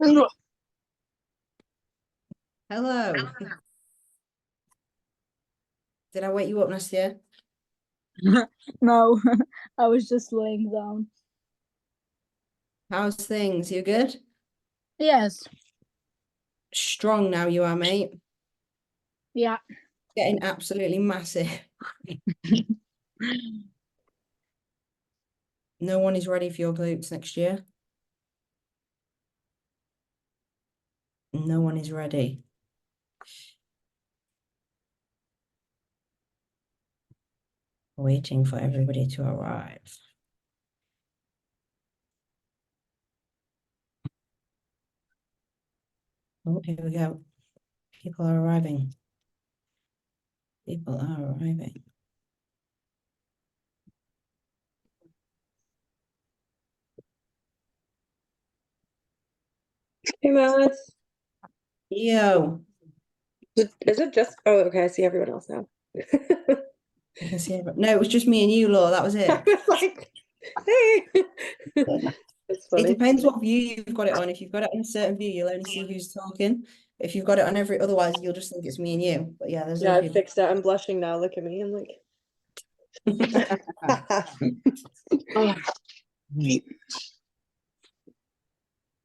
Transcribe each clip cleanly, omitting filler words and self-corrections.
Hello. Did I wake you up, Nastia? No, I was just laying down. How's things? You good? Yes. Strong now you are, mate. Yeah. Getting absolutely massive. No one is ready for your glutes next year. No one is ready. Waiting for everybody to arrive. Oh, here we go. People are arriving. People are arriving. Hey, Mads. Yo. Is it just? Oh, okay. I see everyone else now. I can see everybody. No, it was just me and you, Laura. That was it. I was like, hey. It's It funny. depends what view you've got it on. If you've got it on a certain view, you'll only see who's talking. If you've got it on every otherwise, you'll just think it's me and you. But yeah, there's Yeah, other I people. fixed it. I'm blushing now. Look at me. I'm like, I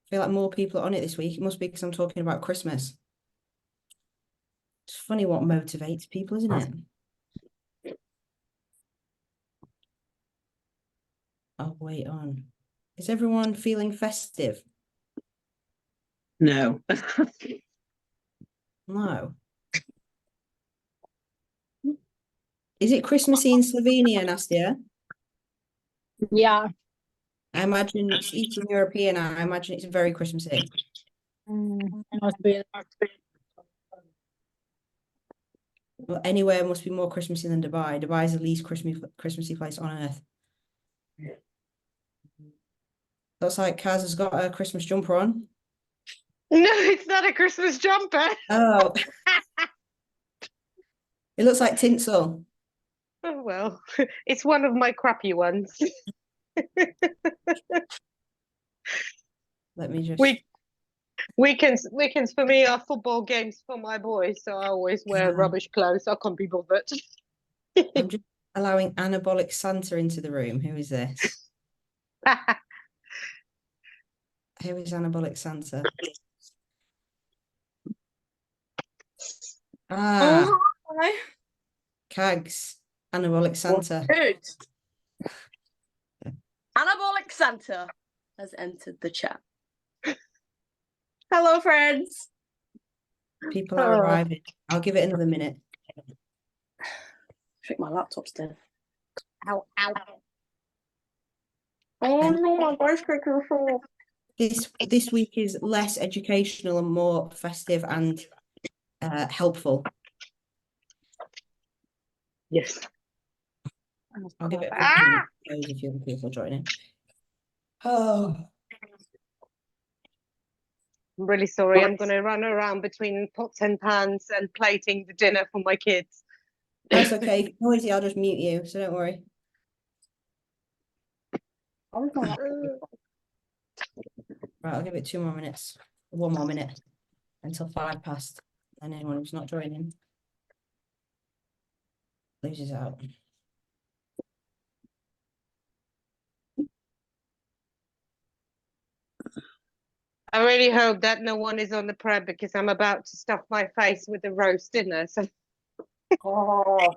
feel like more people are on it this week. It must be because I'm talking about Christmas. It's funny what motivates people, isn't it? Oh, wait on. Is everyone feeling festive? No. No. Is it Christmassy in Slovenia, Nastia? Yeah. I imagine it's Eastern European. I imagine it's very Christmassy. Must be. Well, anywhere must be more Christmassy than Dubai. Dubai is the least Christmassy place on earth. Looks like Kaz has got a Christmas jumper on. No, it's not a Christmas jumper. Oh. It looks like tinsel. Oh, well, it's one of my crappy ones. Let me just... Weekends for me are football games for my boys, so I always wear rubbish clothes. I can't be bothered. I'm just allowing Anabolic Santa into the room. Who is this? Who is Anabolic Santa? Ah, hi. Cags. Anabolic Santa. Good. Anabolic Santa has entered the chat. Hello, friends. People are arriving. I'll give it another minute. I think my laptop's dead. Ow, ow. Oh no, my voice cracker fall. This week is less educational and more festive and helpful. Yes. I'll give it a couple minutes if you other people joining. Oh. I'm really sorry. I'm going to run around between pots and pans and plating the dinner for my kids. That's okay. If you're noisy, I'll just mute you, so don't worry. Right, I'll give it 2 more minutes. 1 more minute until 5 past. And anyone who's not joining loses out. I really hope that no one is on the prep because I'm about to stuff my face with the roast dinner. So. Oh.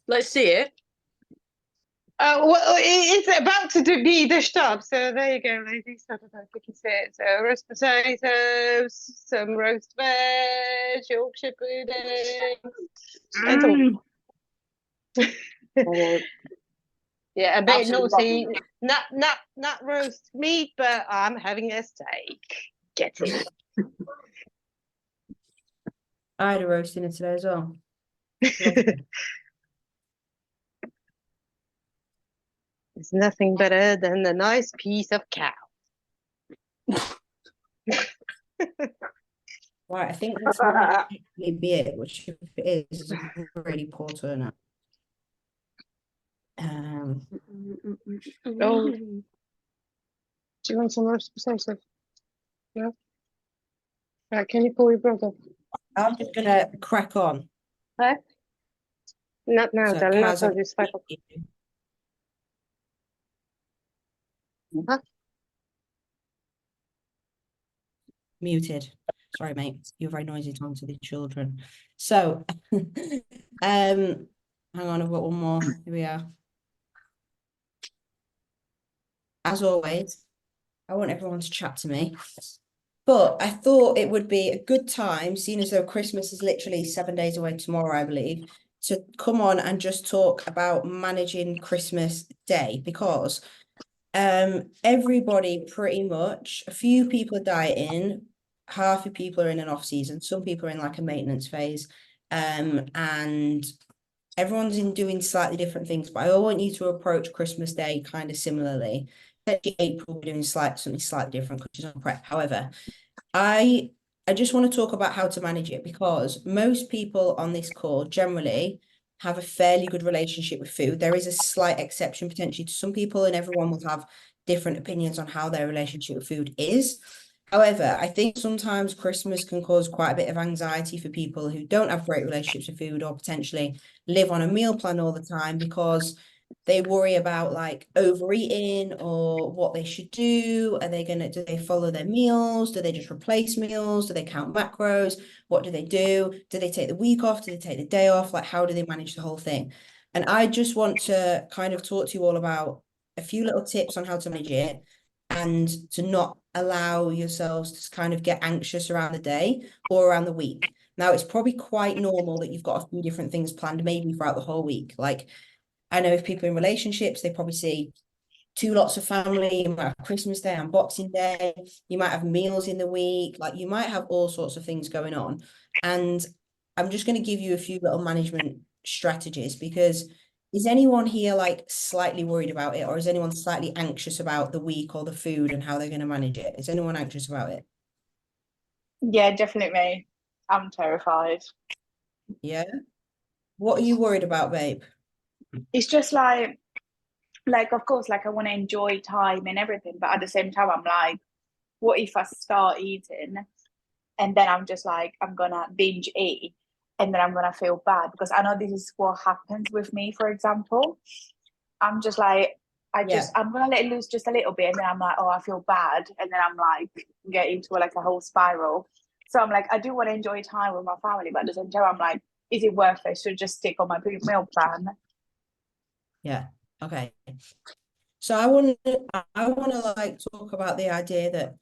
Let's see it. Well, it's about to be dished up. So there you go, ladies. I don't know if you can see it. So roast potatoes, some roast veg, Yorkshire pudding. Yeah, a bit naughty. Not roast meat, but I'm having a steak. Get it? I had a roast dinner today as well. There's nothing better than a nice piece of cow. Right, I think this might be it, which if it is a really poor turnout. Oh, Do you want some roast potato? Yeah. Right, can you call your brother? I'm just gonna crack on. Huh? Not now, So darling. Not Kaz, till this cycle. Huh? muted. Sorry, mate. You're very noisy talking to the children. So, hang on, I've got one more. Here we are. As always, I want everyone to chat to me. But I thought it would be a good time, seeing as though Christmas is literally 7 days away tomorrow, I believe, to come on and just talk about managing Christmas Day, because everybody pretty much, a few people are dieting, half of people are in an off season, some people are in like a maintenance phase, and everyone's in doing slightly different things. But I want you to approach Christmas Day kind of similarly. April, we're doing something slightly different because she's on prep. However, I just want to talk about how to manage it, because most people on this call generally have a fairly good relationship with food. There is a slight exception potentially to some people, and everyone will have different opinions on how their relationship with food is. However, I think sometimes Christmas can cause quite a bit of anxiety for people who don't have great relationships with food, or potentially live on a meal plan all the time, because they worry about like overeating or what they should do. Do they follow their meals? Do they just replace meals? Do they count macros? What do they do? Do they take the week off? Do they take the day off? Like, how do they manage the whole thing? And I just want to kind of talk to you all about a few little tips on how to manage it, and to not allow yourselves to kind of get anxious around the day or around the week. Now, it's probably quite normal that you've got a few different things planned, maybe throughout the whole week. Like, I know if people in relationships, they probably see two lots of family. You might have Christmas Day and Boxing Day. You might have meals in the week. Like, you might have all sorts of things going on. And I'm just going to give you a few little management strategies, because is anyone here like slightly worried about it, or is anyone slightly anxious about the week or the food and how they're going to manage it? Is anyone anxious about it? Yeah, definitely me. I'm terrified. Yeah. What are you worried about, babe? It's just like of course, like I want to enjoy time and everything, but at the same time, I'm like, what if I start eating and then I'm just like, I'm gonna binge eat and then I'm gonna feel bad, because I know this is what happens with me, for example. I'm just like, I'm gonna let it loose just a little bit, and then I'm like, oh, I feel bad, and then I'm like, get into like a whole spiral. So I'm like, I do want to enjoy time with my family, but at the same time, I'm like, is it worth it to just stick on my meal plan? Yeah. Okay. So I want to like talk about the idea that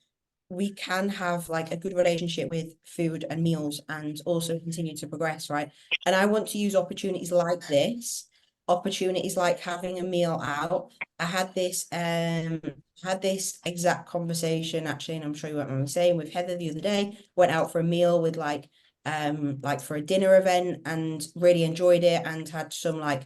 we can have like a good relationship with food and meals and also continue to progress, right? And I want to use opportunities like this, opportunities like having a meal out. I had this exact conversation actually, and I'm sure you won't mind me saying, with Heather the other day. Went out for a meal with like for a dinner event, and really enjoyed it, and had some like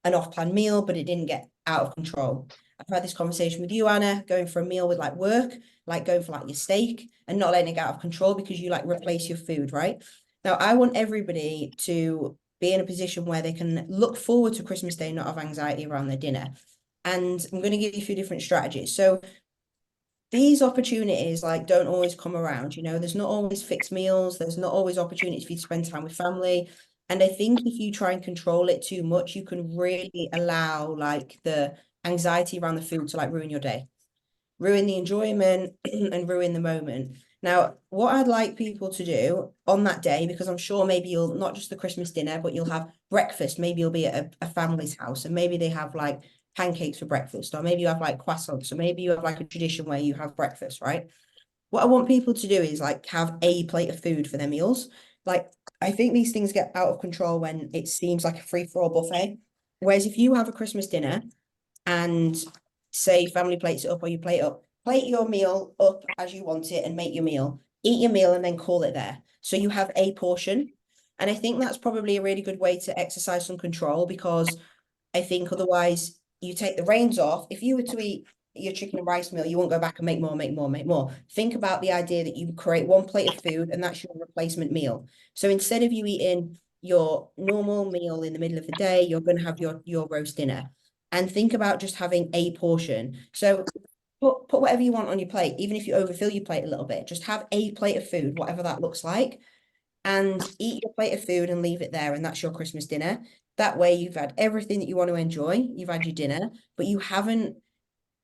an off-plan meal, but it didn't get out of control. I've had this conversation with you, Anna, going for a meal with like work, like going for like your steak and not letting it get out of control because you like replace your food, right? Now, I want everybody to be in a position where they can look forward to Christmas Day, not have anxiety around their dinner. And I'm going to give you a few different strategies. So these opportunities like don't always come around, you know, there's not always fixed meals, there's not always opportunities for you to spend time with family. And I think if you try and control it too much, you can really allow like the anxiety around the food to like ruin your day, ruin the enjoyment and ruin the moment. Now, what I'd like people to do on that day, because I'm sure maybe you'll not just the Christmas dinner, but you'll have breakfast. Maybe you'll be at a family's house, and maybe they have like pancakes for breakfast, or maybe you have like croissants, or maybe you have like a tradition where you have breakfast, right? What I want people to do is like have a plate of food for their meals. Like, I think these things get out of control when it seems like a free-for-all buffet. Whereas if you have a Christmas dinner and say family plates it up, or you plate your meal up as you want it and make your meal, eat your meal and then call it there. So you have a portion. And I think that's probably a really good way to exercise some control, because I think otherwise you take the reins off. If you were to eat your chicken and rice meal, you won't go back and make more, make more, make more. Think about the idea that you create one plate of food and that's your replacement meal. So instead of you eating your normal meal in the middle of the day, you're going to have your roast dinner. And think about just having a portion. So put whatever you want on your plate, even if you overfill your plate a little bit. Just have a plate of food, whatever that looks like, and eat your plate of food and leave it there, and that's your Christmas dinner. That way you've had everything that you want to enjoy, you've had your dinner, but you haven't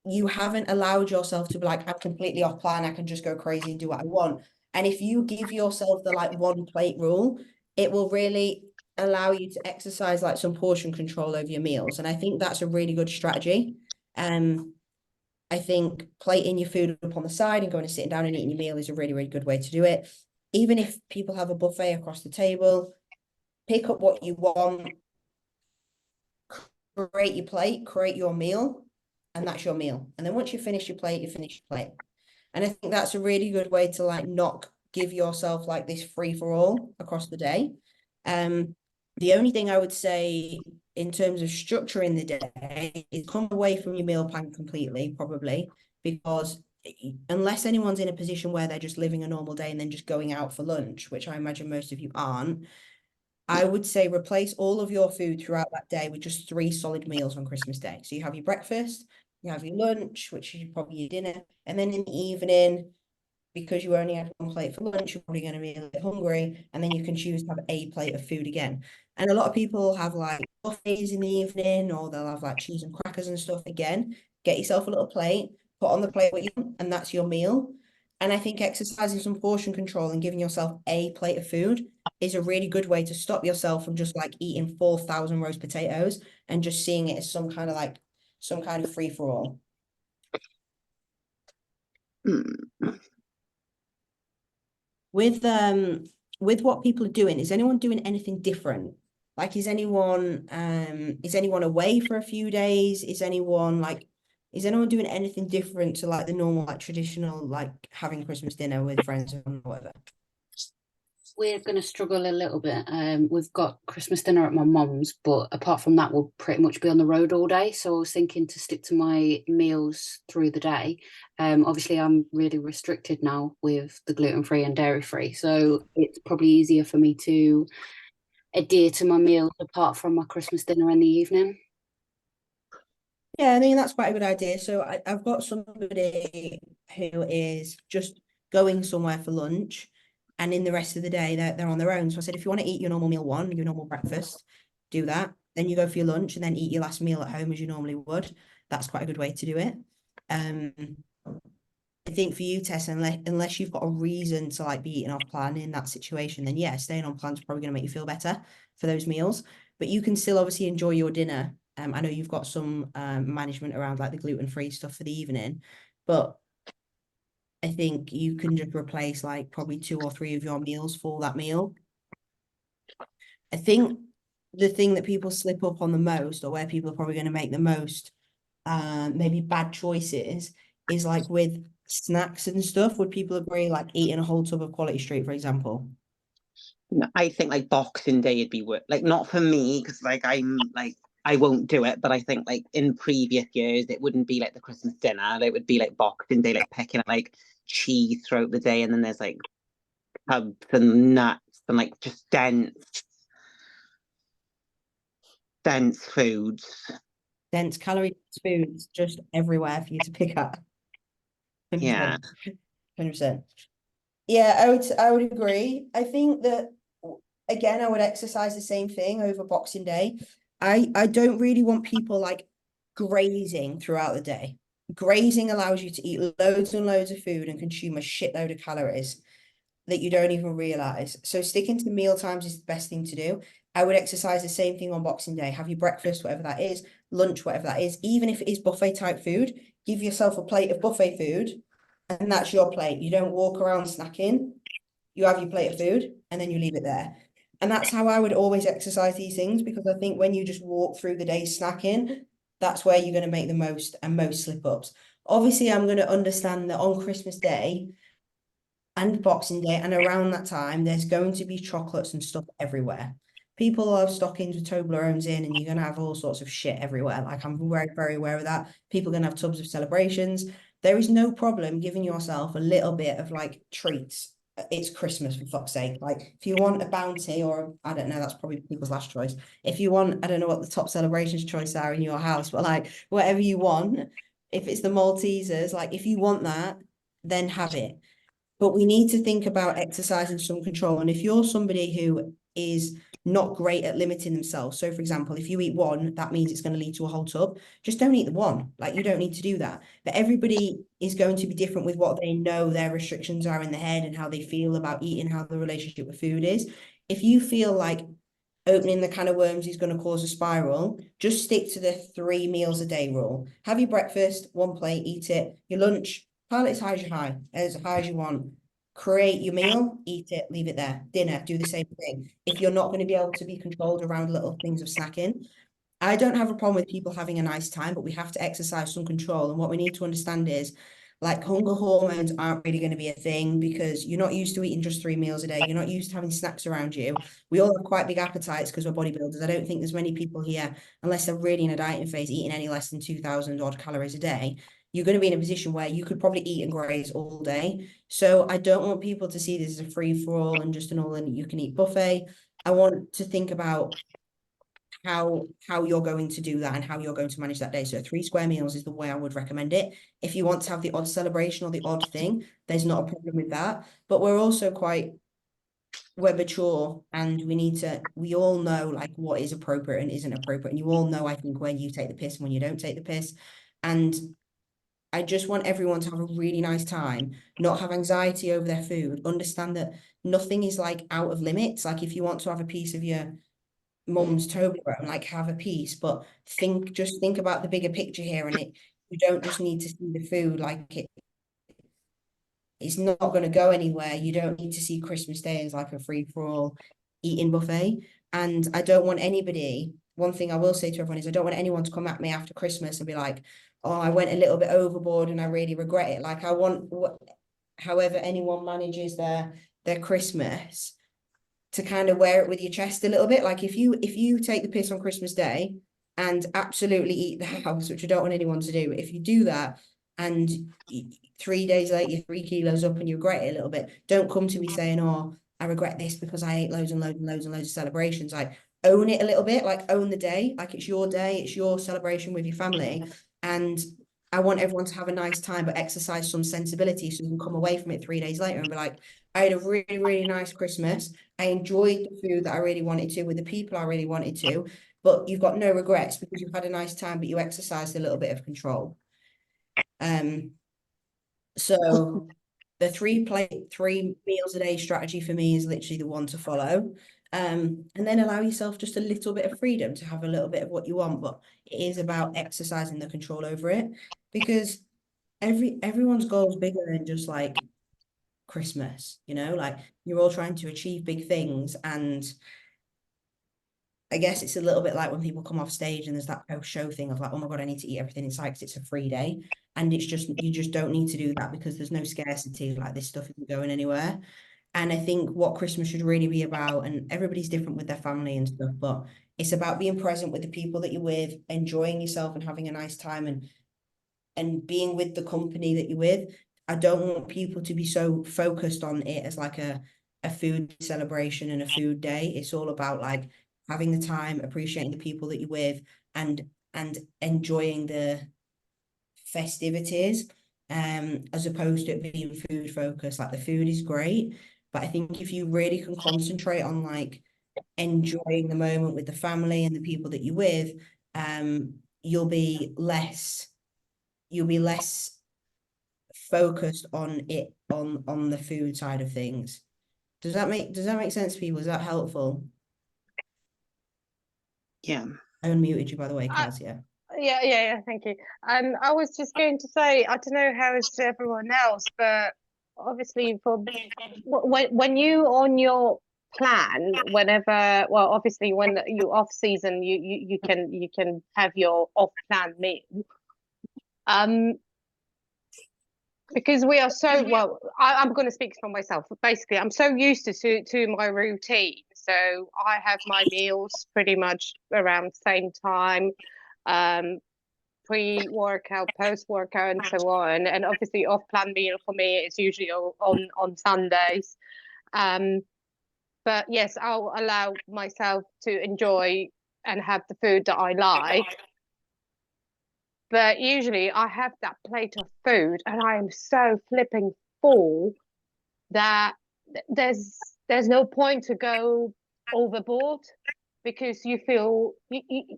allowed yourself to be like, I'm completely off plan, I can just go crazy and do what I want. And if you give yourself the like one plate rule, it will really allow you to exercise like some portion control over your meals. And I think that's a really good strategy. I think plating your food up on the side and going and sitting down and eating your meal is a really, really good way to do it. Even if people have a buffet across the table, pick up what you want, create your plate, create your meal, and that's your meal. And then once you finish your plate, you finish your plate. And I think that's a really good way to like not give yourself like this free for all across the day. The only thing I would say in terms of structuring the day is come away from your meal plan completely, probably, because unless anyone's in a position where they're just living a normal day and then just going out for lunch, which I imagine most of you aren't, I would say replace all of your food throughout that day with just 3 solid meals on Christmas Day. So you have your breakfast, you have your lunch, which is probably your dinner, and then in the evening, because you only had 1 plate for lunch, you're probably going to be a little bit hungry, and then you can choose to have a plate of food again. And a lot of people have like buffets in the evening, or they'll have like cheese and crackers and stuff. Again, get yourself a little plate, put on the plate what you want, and that's your meal. And I think exercising some portion control and giving yourself a plate of food is a really good way to stop yourself from just like eating 4,000 roast potatoes and just seeing it as some kind of free for all. With what people are doing, is anyone doing anything different? Like, is anyone away for a few days? Is anyone doing anything different to like the normal, like traditional, like having Christmas dinner with friends or whatever? We're going to struggle a little bit. We've got Christmas dinner at my mum's, but apart from that, we'll pretty much be on the road all day. So I was thinking to stick to my meals through the day. Obviously, I'm really restricted now with the gluten-free and dairy-free. So it's probably easier for me to adhere to my meals apart from my Christmas dinner in the evening. Yeah, I mean, that's quite a good idea. So I've got somebody who is just going somewhere for lunch, and in the rest of the day, they're on their own. So I said, if you want to eat your normal meal one, your normal breakfast, do that. Then you go for your lunch and then eat your last meal at home as you normally would. That's quite a good way to do it. I think for you, Tess, unless you've got a reason to like be eating off plan in that situation, then yeah, staying on plan is probably going to make you feel better for those meals. But you can still obviously enjoy your dinner. I know you've got some management around like the gluten-free stuff for the evening, but I think you can just replace like probably 2 or 3 of your meals for that meal. I think the thing that people slip up on the most, or where people are probably going to make the most maybe bad choices, is like with snacks and stuff. Would people agree, like eating a whole tub of Quality Street, for example? No, I think like Boxing Day would be worth, like not for me because like I'm like I won't do it, but I think like in previous years it wouldn't be like the Christmas dinner. It would be like Boxing Day, like picking up like cheese throughout the day, and then there's like tubs and nuts and like just dense foods. Dense calorie foods just everywhere for you to pick up. 100%. Yeah. 100%. Yeah, I would agree. I think that again, I would exercise the same thing over Boxing Day. I don't really want people like grazing throughout the day. Grazing allows you to eat loads and loads of food and consume a shitload of calories that you don't even realize. So sticking to meal times is the best thing to do. I would exercise the same thing on Boxing Day. Have your breakfast, whatever that is, lunch, whatever that is. Even if it is buffet type food, give yourself a plate of buffet food, and that's your plate. You don't walk around snacking. You have your plate of food and then you leave it there. And that's how I would always exercise these things, because I think when you just walk through the day snacking, that's where you're going to make the most slip ups. Obviously, I'm going to understand that on Christmas Day and Boxing Day and around that time, there's going to be chocolates and stuff everywhere. People have stockings with Toblerones in, and you're going to have all sorts of shit everywhere. Like, I'm very, very aware of that. People are going to have tubs of celebrations. There is no problem giving yourself a little bit of like treats. It's Christmas, for fuck's sake. Like, if you want a bounty, or I don't know, that's probably people's last choice. If you want, I don't know what the top celebrations choice are in your house, but like whatever you want, if it's the Maltesers, like if you want that, then have it. But we need to think about exercising some control. And if you're somebody who is not great at limiting themselves, so for example, if you eat one, that means it's going to lead to a whole tub. Just don't eat the one. Like, you don't need to do that. But everybody is going to be different with what they know their restrictions are in the head and how they feel about eating, how the relationship with food is. If you feel like opening the can of worms is going to cause a spiral, just stick to the 3 meals a day rule. Have your breakfast, 1 plate, eat it. Your lunch, pile it as high as you want. Create your meal, eat it, leave it there. Dinner, do the same thing. If you're not going to be able to be controlled around little things of snacking, I don't have a problem with people having a nice time, but we have to exercise some control. And what we need to understand is, like, hunger hormones aren't really going to be a thing because you're not used to eating just 3 meals a day. You're not used to having snacks around you. We all have quite big appetites because we're bodybuilders. I don't think there's many people here, unless they're really in a dieting phase, eating any less than 2,000 odd calories a day. You're going to be in a position where you could probably eat and graze all day. So I don't want people to see this as a free-for-all and just an all-you-can-eat buffet. I want to think about how you're going to do that and how you're going to manage that day. So 3 square meals is the way I would recommend it. If you want to have the odd celebration or the odd thing, there's not a problem with that. But we're mature, and we all know like what is appropriate and isn't appropriate. And you all know, I think, when you take the piss and when you don't take the piss. And I just want everyone to have a really nice time, not have anxiety over their food, understand that nothing is like out of limits. Like, if you want to have a piece of your mum's Toblerone, like, have a piece, but just think about the bigger picture here. And you don't just need to see the food, like, it's not going to go anywhere. You don't need to see Christmas Day as like a free-for-all eating buffet. And I don't want anybody, one thing I will say to everyone is, I don't want anyone to come at me after Christmas and be like, oh, I went a little bit overboard and I really regret it. Like, I want however anyone manages their Christmas, to kind of wear it with your chest a little bit. Like, if you take the piss on Christmas Day and absolutely eat the house, which I don't want anyone to do, but if you do that and 3 days later you're 3 kilos up and you regret it a little bit, don't come to me saying, oh, I regret this because I ate loads and loads and loads and loads of celebrations. Like, own it a little bit, like, own the day, like it's your day, it's your celebration with your family. And I want everyone to have a nice time, but exercise some sensibility so you can come away from it 3 days later and be like, I had a really, really nice Christmas. I enjoyed the food that I really wanted to with the people I really wanted to, but you've got no regrets because you've had a nice time, but you exercised a little bit of control. So the 3 meals a day strategy for me is literally the one to follow. And then allow yourself just a little bit of freedom to have a little bit of what you want, but it is about exercising the control over it, because everyone's goal is bigger than just like Christmas, like, you're all trying to achieve big things. And I guess it's a little bit like when people come off stage and there's that post-show thing of like, oh my God, I need to eat everything inside because it's a free day. And you just don't need to do that, because there's no scarcity. Like, this stuff isn't going anywhere. And I think what Christmas should really be about, and everybody's different with their family and stuff, but it's about being present with the people that you're with, enjoying yourself and having a nice time, and being with the company that you're with. I don't want people to be so focused on it as like a food celebration and a food day. It's all about like having the time, appreciating the people that you're with, and enjoying the festivities, as opposed to it being food focused. Like, the food is great, but I think if you really can concentrate on like enjoying the moment with the family and the people that you're with, you'll be less focused on it on the food side of things. Does that make sense to people? Is that helpful? Yeah. I unmuted you, by the way, Kaz. Yeah, thank you. I was just going to say, I don't know how it's to everyone else, but obviously when you on your plan, whenever, well, obviously when you off season, you can have your off plan meal. Because we are so, well, I'm going to speak for myself. Basically, I'm so used to my routine. So I have my meals pretty much around the same time, pre-workout, post-workout, and so on. And obviously, off-plan meal for me is usually on Sundays. But yes, I'll allow myself to enjoy and have the food that I like. But usually I have that plate of food and I am so flipping full that there's no point to go overboard, because you're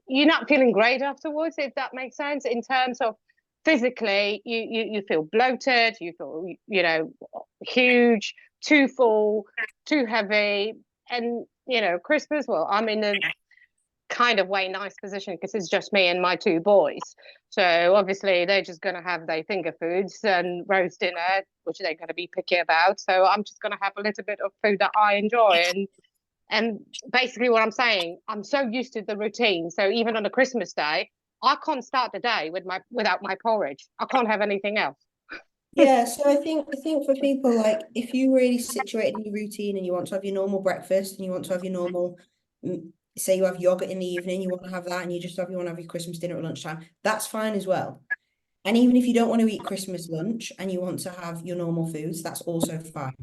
not feeling great afterwards, if that makes sense, in terms of physically you feel bloated, you feel, you know, huge, too full, too heavy. And you know, Christmas, well, I'm in a kind of way nice position because it's just me and my two boys, so obviously they're just going to have their finger foods and roast dinner, which they're going to be picky about. So I'm just going to have a little bit of food that I enjoy. And basically what I'm saying, I'm so used to the routine, so even on a Christmas day I can't start the day without my porridge. I can't have anything else. Yeah, so I think for people, like, if you really situated in your routine and you want to have your normal breakfast and you want to have your normal, say you have yogurt in the evening, you want to have that, and you want to have your Christmas dinner at lunchtime, that's fine as well. And even if you don't want to eat Christmas lunch and you want to have your normal foods, that's also fine.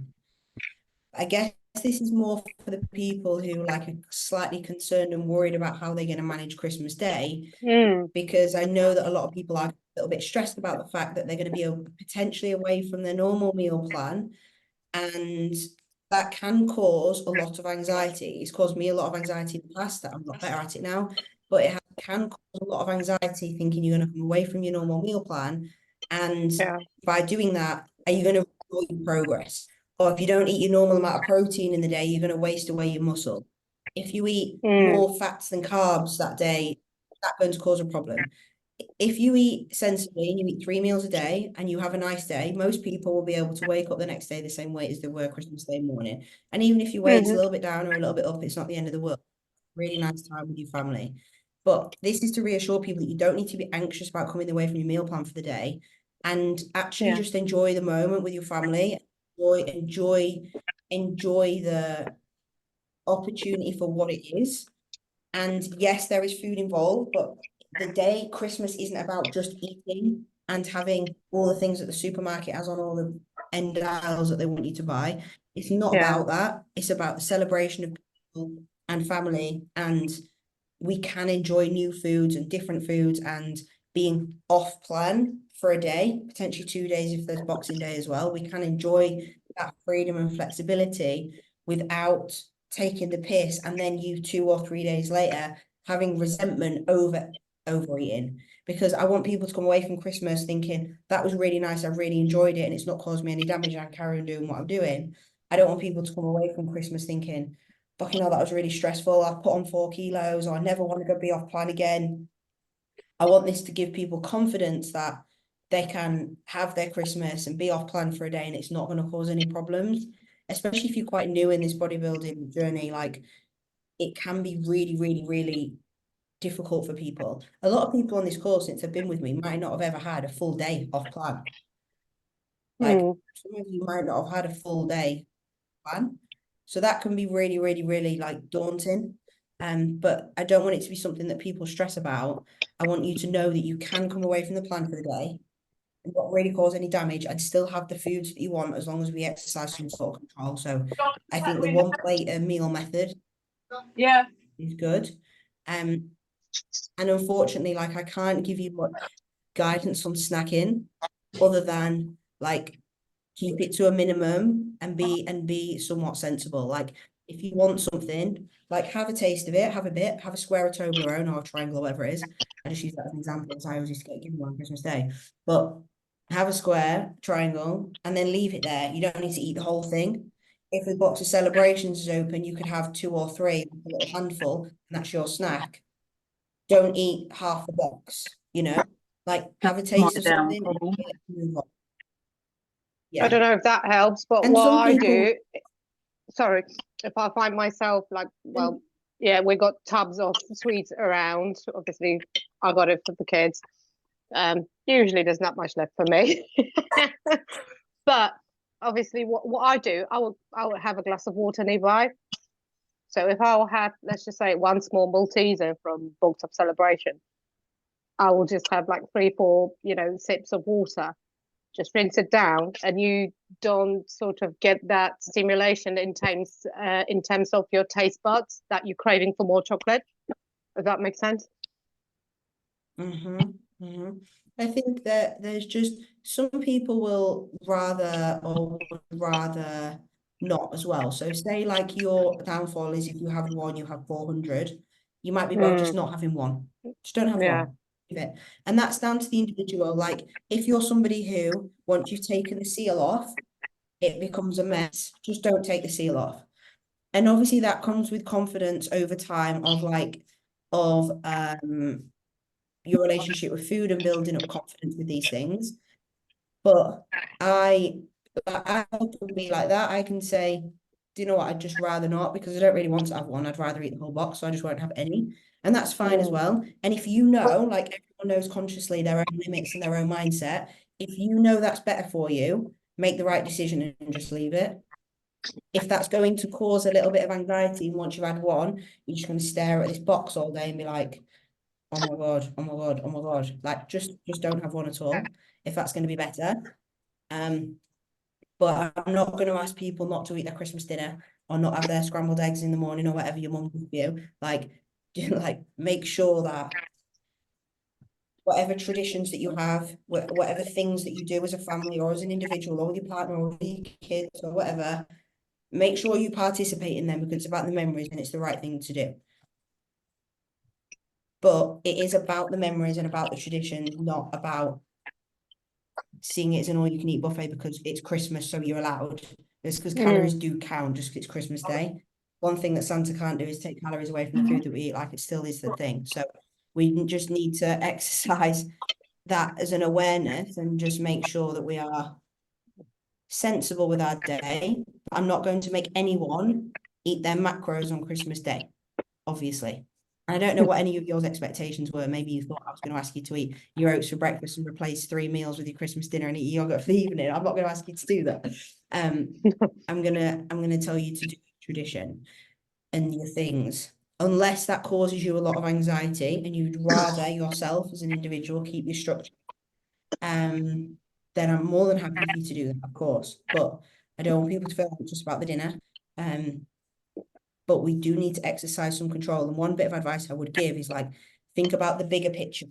I guess this is more for the people who like are slightly concerned and worried about how they're going to manage Christmas Day, because I know that a lot of people are a little bit stressed about the fact that they're going to be potentially away from their normal meal plan, and that can cause a lot of anxiety. It's caused me a lot of anxiety in the past. That I'm not better at it now, but it can cause a lot of anxiety thinking you're going to come away from your normal meal plan, and by doing that, are you going to record your progress? Or if you don't eat your normal amount of protein in the day, you're going to waste away your muscle. If you eat more fats than carbs that day, that's going to cause a problem. If you eat sensibly and you eat 3 meals a day and you have a nice day, most people will be able to wake up the next day the same weight as they were Christmas Day morning. And even if your weight's a little bit down or a little bit up, it's not the end of the world. Really nice time with your family. But this is to reassure people that you don't need to be anxious about coming away from your meal plan for the day, and actually just enjoy the moment with your family. Enjoy the opportunity for what it is. And yes, there is food involved, but the day Christmas isn't about just eating and having all the things that the supermarket has on all the end aisles that they want you to buy. It's not about that. It's about the celebration of people and family, and we can enjoy new foods and different foods and being off plan for a day, potentially 2 days if there's Boxing Day as well. We can enjoy that freedom and flexibility without taking the piss, and then you 2 or 3 days later having resentment over overeating. Because I want people to come away from Christmas thinking that was really nice, I really enjoyed it, and it's not caused me any damage, and I carry on doing what I'm doing. I don't want people to come away from Christmas thinking, fucking hell, that was really stressful, I've put on 4 kilos, or I never want to go be off plan again. I want this to give people confidence that they can have their Christmas and be off plan for a day and it's not going to cause any problems, especially if you're quite new in this bodybuilding journey. Like, it can be really, really, really difficult for people. A lot of people on this course, since they've been with me, might not have ever had a full day off plan. Like, some of you might not have had a full day plan. So that can be really, really, really like daunting. But I don't want it to be something that people stress about. I want you to know that you can come away from the plan for the day and not really cause any damage and still have the foods that you want, as long as we exercise some sort of control. So I think the 1 plate a meal method is good. And unfortunately, like, I can't give you much guidance on snacking other than like keep it to a minimum and be somewhat sensible. Like, if you want something, like, have a taste of it, have a bit, have a square of Toblerone or a triangle or whatever it is. I just use that as an example because I always used to get given one on Christmas Day. But have a square, triangle, and then leave it there. You don't need to eat the whole thing. If the box of celebrations is open, you could have 2 or 3, a little handful, and that's your snack. Don't eat half the box, you know? Like, have a taste of something and move on. I don't know if that helps, but And what some I people- do, sorry, if I find myself like, well, yeah, we got tubs of sweets around. Obviously, I got it for the kids. Usually there's not much left for me. But obviously what I do, I will have a glass of water nearby. So if I will have, let's just say, 1 small Malteser from Bulked Up Celebration, I will just have like 3-4, sips of water. Just rinse it down, and you don't sort of get that stimulation in terms of your taste buds that you're craving for more chocolate. Does that make sense? I think that there's just some people will rather or would rather not as well. So say like your downfall is if you have one, you have 400. You might be better just not having one. Just don't have Yeah. one. Leave it. And that's down to the individual. Like if you're somebody who, once you've taken the seal off, it becomes a mess, just don't take the seal off. And obviously that comes with confidence over time of your relationship with food and building up confidence with these things. But I can be like that. I can say, do you know what? I'd just rather not because I don't really want to have one. I'd rather eat the whole box, so I just won't have any. And that's fine as well. And if you know, like everyone knows consciously their own limits and their own mindset, if you know that's better for you, make the right decision and just leave it. If that's going to cause a little bit of anxiety, once you've had one, you're just going to stare at this box all day and be like, oh my God, oh my God, oh my God. Like just don't have one at all if that's going to be better. But I'm not going to ask people not to eat their Christmas dinner or not have their scrambled eggs in the morning or whatever your mum gives you. Like make sure that whatever traditions that you have, whatever things that you do as a family or as an individual or with your partner or with your kids or whatever, make sure you participate in them because it's about the memories and it's the right thing to do. But it is about the memories and about the traditions, not about seeing it as an all-you-can-eat buffet because it's Christmas, so you're allowed. It's because calories do count just 'cause it's Christmas Day. One thing that Santa can't do is take calories away from the food that we eat, like it still is the thing. So we just need to exercise that as an awareness and just make sure that we are sensible with our day. I'm not going to make anyone eat their macros on Christmas Day, obviously. I don't know what any of your expectations were. Maybe you thought I was going to ask you to eat your oats for breakfast and replace 3 meals with your Christmas dinner and eat yogurt for the evening. I'm not going to ask you to do that. I'm gonna tell you to do tradition and your things, unless that causes you a lot of anxiety and you'd rather yourself as an individual keep your structure. Then I'm more than happy for you to do that, of course. But I don't want people to feel anxious about the dinner. But we do need to exercise some control. And one bit of advice I would give is like, think about the bigger picture.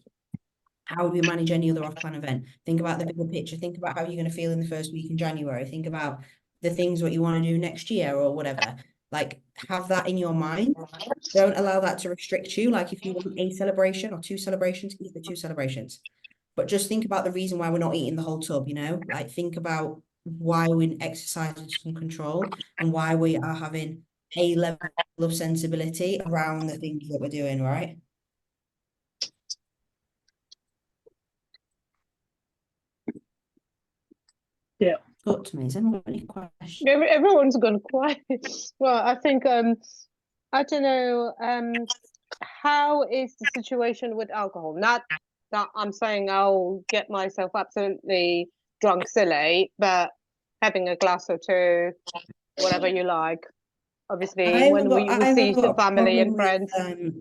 How would we manage any other off-plan event? Think about the bigger picture. Think about how you're going to feel in the first week in January. Think about the things what you want to do next year or whatever. Like, have that in your mind. Don't allow that to restrict you. Like, if you want a celebration or 2 celebrations, eat the 2 celebrations. But just think about the reason why we're not eating the whole tub, you know? Like, think about why we're exercising some control and why we are having a level of sensibility around the things that we're doing, right? Yeah. Talk to me. Has anyone got any questions? Everyone's gone quiet. Well, I think I don't know how is the situation with alcohol? Not that I'm saying I'll get myself absolutely drunk silly, but having a glass or 2, whatever you like. Obviously, when I you haven't see got the a family and problem with, friends.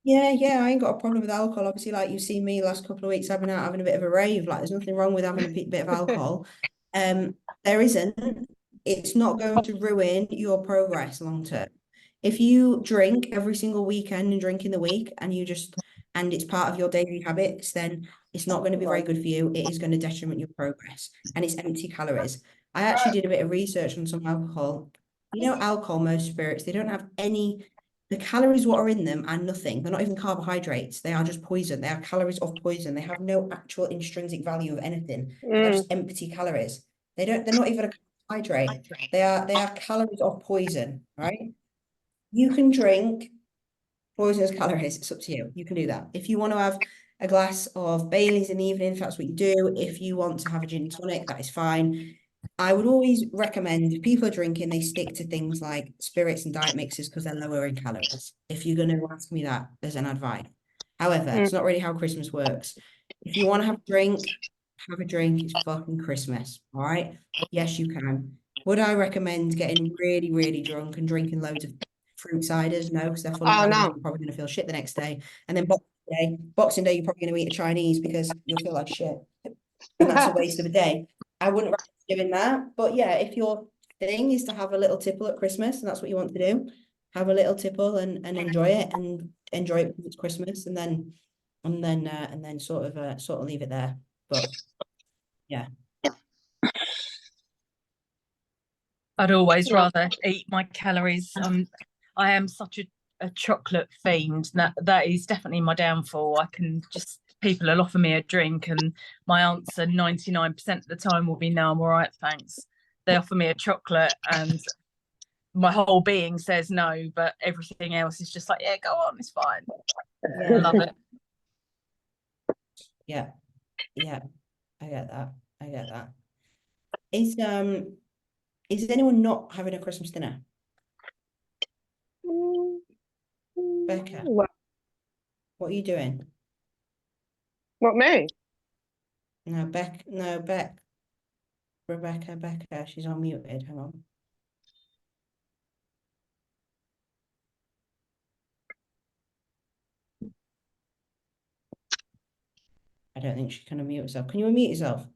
yeah, I ain't got a problem with alcohol. Obviously, like you've seen me last couple of weeks, I've been out having a bit of a rave. Like, there's nothing wrong with having a bit of alcohol. There isn't. It's not going to ruin your progress long term. If you drink every single weekend and drink in the week and it's part of your daily habits, then it's not going to be very good for you. It is going to detriment your progress and it's empty calories. I actually did a bit of research on some alcohol. You know, alcohol, most spirits, they don't have the calories what are in them are nothing. They're not even carbohydrates. They are just poison. They are calories of poison. They have no actual intrinsic value of anything. They're just empty calories. They're not even a carbohydrate. They are calories of poison, right? You can drink poisonous calories. It's up to you. You can do that. If you want to have a glass of Baileys in the evening, if that's what you do, if you want to have a gin and tonic, that is fine. I would always recommend if people are drinking, they stick to things like spirits and diet mixes because they're lower in calories. If you're going to ask me that as an advice. However, it's not really how Christmas works. If you want to have a drink, have a drink. It's fucking Christmas. All right. Yes, you can. Would I recommend getting really, really drunk and drinking loads of fruit ciders? No, because they're full of calories. No. You're probably going to feel shit the next day. And then Boxing Day, you're probably going to eat a Chinese because you'll feel like shit. And that's a waste of a day. I wouldn't recommend doing that. But yeah, if your thing is to have a little tipple at Christmas and that's what you want to do, have a little tipple and enjoy it because it's Christmas. And then and then sort of leave it there. But yeah, I'd always rather eat my calories. I am such a chocolate fiend. That is definitely my downfall. I can just, people will offer me a drink and my answer 99% of the time will be no, I'm all right, thanks. They offer me a chocolate and my whole being says no, but everything else is just like, yeah, go on, it's fine. I love it. yeah, I get that. Is anyone not having a Christmas dinner? Becca, What, what are you doing? me? No, Rebecca, she's unmuted. Hang on. I don't think she can unmute herself. Can you unmute yourself?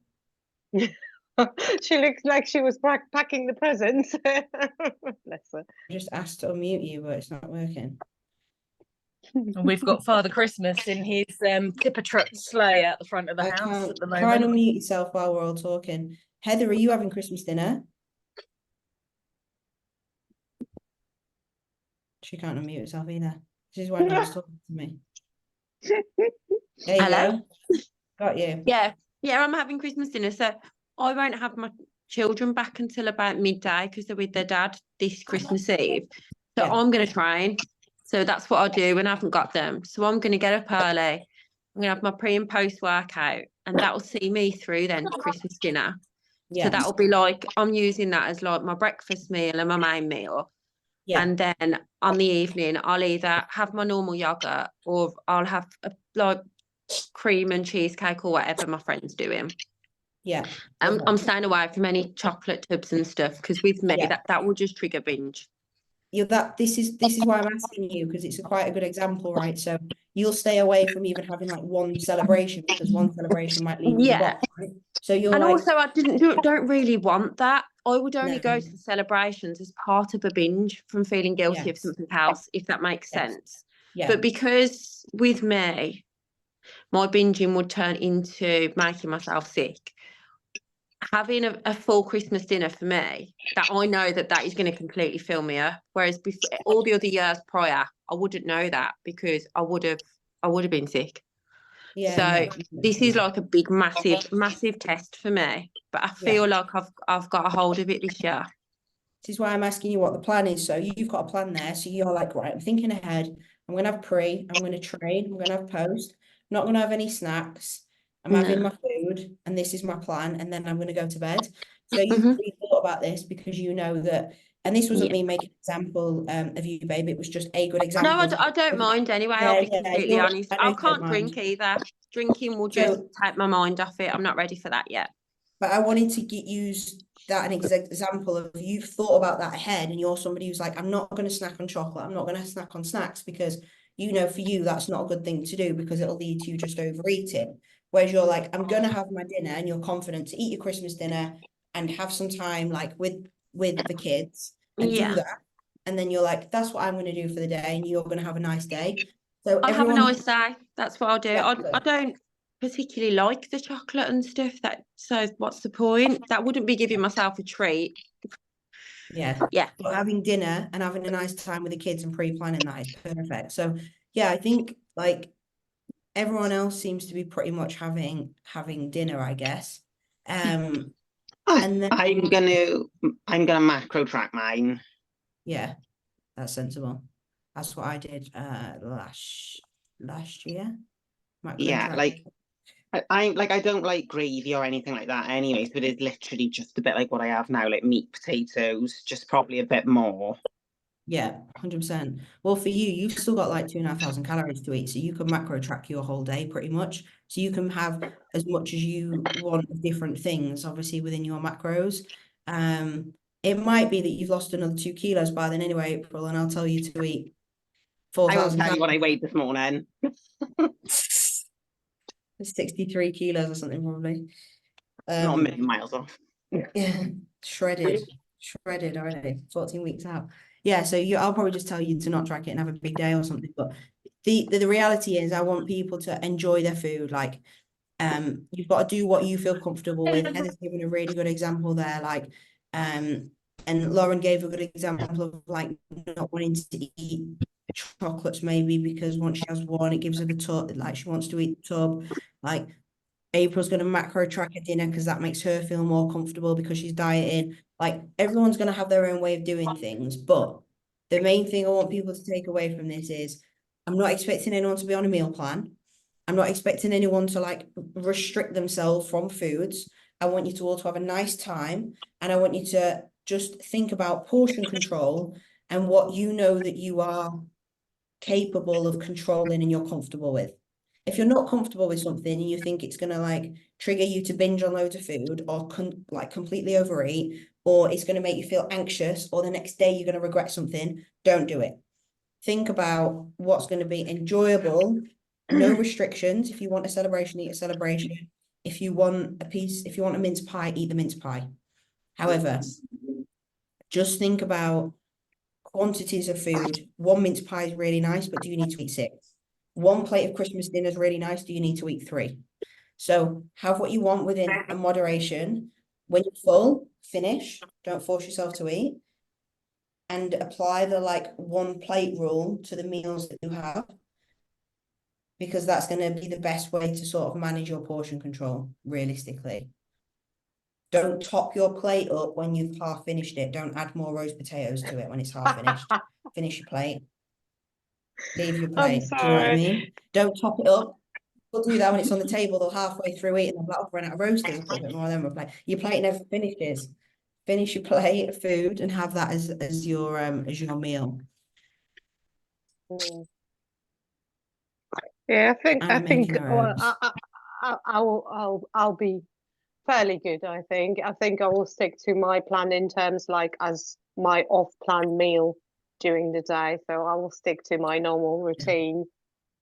She looks like she was packing the presents. Bless her. I just asked to unmute you, but it's not working. And we've got Father Christmas in his tipper truck sleigh out the front of the house can't at the try and moment. unmute yourself while we're all talking. Heather, are you having Christmas dinner? She can't unmute herself either. This is why no one's talking to me. There you Hello? go. Got you. Yeah, I'm having Christmas dinner, so I won't have my children back until about midday because they're with their dad this Christmas Eve. So Yeah. I'm going to train. So that's what I'll do when I haven't got them. So I'm going to get up early. I'm going to have my pre and post workout, and that will see me through then to Christmas dinner. Yeah. So that'll be like, I'm using that as like my breakfast meal and my main meal. Yeah. And then on the evening, I'll either have my normal yogurt or I'll have like cream and cheesecake or whatever my friend's doing. Yeah. I'm staying away from any chocolate tubs and stuff because with me Yeah. that will just trigger binge. This is why I'm asking you, because it's quite a good example, right? So you'll stay away from even having like one celebration because one celebration might leave you the Yeah. box, right? So you're And like, also I don't really want that. I would only No. go to the celebrations as part of a binge from feeling guilty of Yes. something else, if that makes Yes. sense. yeah, But because with me, my binging would turn into making myself sick. Having a full Christmas dinner for me, that I know that is going to completely fill me up. Whereas before, all the other years prior, I wouldn't know that because I would have been sick. yeah. So no, this is like a big, massive test for me. But I feel like I've got a hold of it this year. This is why I'm asking you what the plan is. So you've got a plan there. So you're like, right, I'm thinking ahead. I'm going to have pre, I'm going to train, I'm going to have post. I'm not going to have any snacks. I'm having my food, and this is my plan. And then I'm going to go to bed. So you've really thought about this because you know that, and this wasn't me making an example of you, babe. It was just a good example. No, I don't mind anyway. I'll be completely honest. I I know you don't can't drink mind. either. Drinking will just take my mind off it. I'm not ready for that yet. But I wanted to use that an example of you've thought about that ahead, and you're somebody who's like, I'm not going to snack on chocolate. I'm not going to snack on snacks because, you know, for you, that's not a good thing to do because it'll lead to you just overeating. Whereas you're like, I'm going to have my dinner, and you're confident to eat your Christmas dinner and have some time like with the kids and do that. And then you're like, that's what I'm going to do for the day. And you're going to have a nice day. So I'll have a nice day. That's what I'll do. I don't particularly like the chocolate and stuff. So what's the point? That wouldn't be giving myself a treat. Yeah. But having dinner and having a nice time with the kids and pre-planning that is perfect. So yeah, I think like everyone else seems to be pretty much having dinner, I guess. And then I'm gonna macro track mine. Yeah, that's sensible. That's what I did last year. Macro Yeah, track. like I don't like gravy or anything like that anyways, but it's literally just a bit like what I have now, like meat, potatoes, just probably a bit more. Yeah, 100%. Well, for you, you've still got like 2,500 calories to eat, so you can macro track your whole day pretty much. So you can have as much as you want of different things, obviously within your macros. It might be that you've lost another 2 kilos by then anyway, April, and I'll tell you to eat I won't 4,000 tell you what I calories. weighed this morning. 63 kilos or something probably. Not a million miles off. Yeah, shredded already, 14 weeks out. Yeah, so I'll probably just tell you to not track it and have a big day or something, but the reality is I want people to enjoy their food. Like, you've got to do what you feel comfortable with. Heather's given a really good example there, like, and Lauren gave a good example of like not wanting to eat chocolates maybe because once she has one, it gives her the tub, like she wants to eat the tub. Like April's going to macro track her dinner because that makes her feel more comfortable because she's dieting. Like everyone's going to have their own way of doing things, but the main thing I want people to take away from this is I'm not expecting anyone to be on a meal plan. I'm not expecting anyone to like restrict themselves from foods. I want you to all to have a nice time, and I want you to just think about portion control and what you know that you are capable of controlling and you're comfortable with. If you're not comfortable with something and you think it's gonna like trigger you to binge on loads of food or like completely overeat, or it's gonna make you feel anxious, or the next day you're gonna regret something, don't do it. Think about what's going to be enjoyable, no restrictions. If you want a celebration, eat a celebration. If you want a mince pie, eat the mince pie. However, just think about quantities of food. One mince pie is really nice, but do you need to eat 6? One plate of Christmas dinner is really nice. Do you need to eat 3? So have what you want within a moderation. When you're full, finish. Don't force yourself to eat. And apply the like 1 plate rule to the meals that you have, because that's going to be the best way to sort of manage your portion control realistically. Don't top your plate up when you've half finished it. Don't add more roast potatoes to it when it's half finished. Finish your plate. Leave your plate. Do you know what I mean? Don't top it up. We'll do that when it's on the table. They'll halfway through it and they'll like, run out of roasters. I'll put a bit more of them on plate. Your plate never finishes. Finish your plate of food and have that as your meal. Yeah, I think And making our well, own. I'll be fairly good. I think I will stick to my plan in terms like as my off-plan meal during the day. So I will stick to my normal routine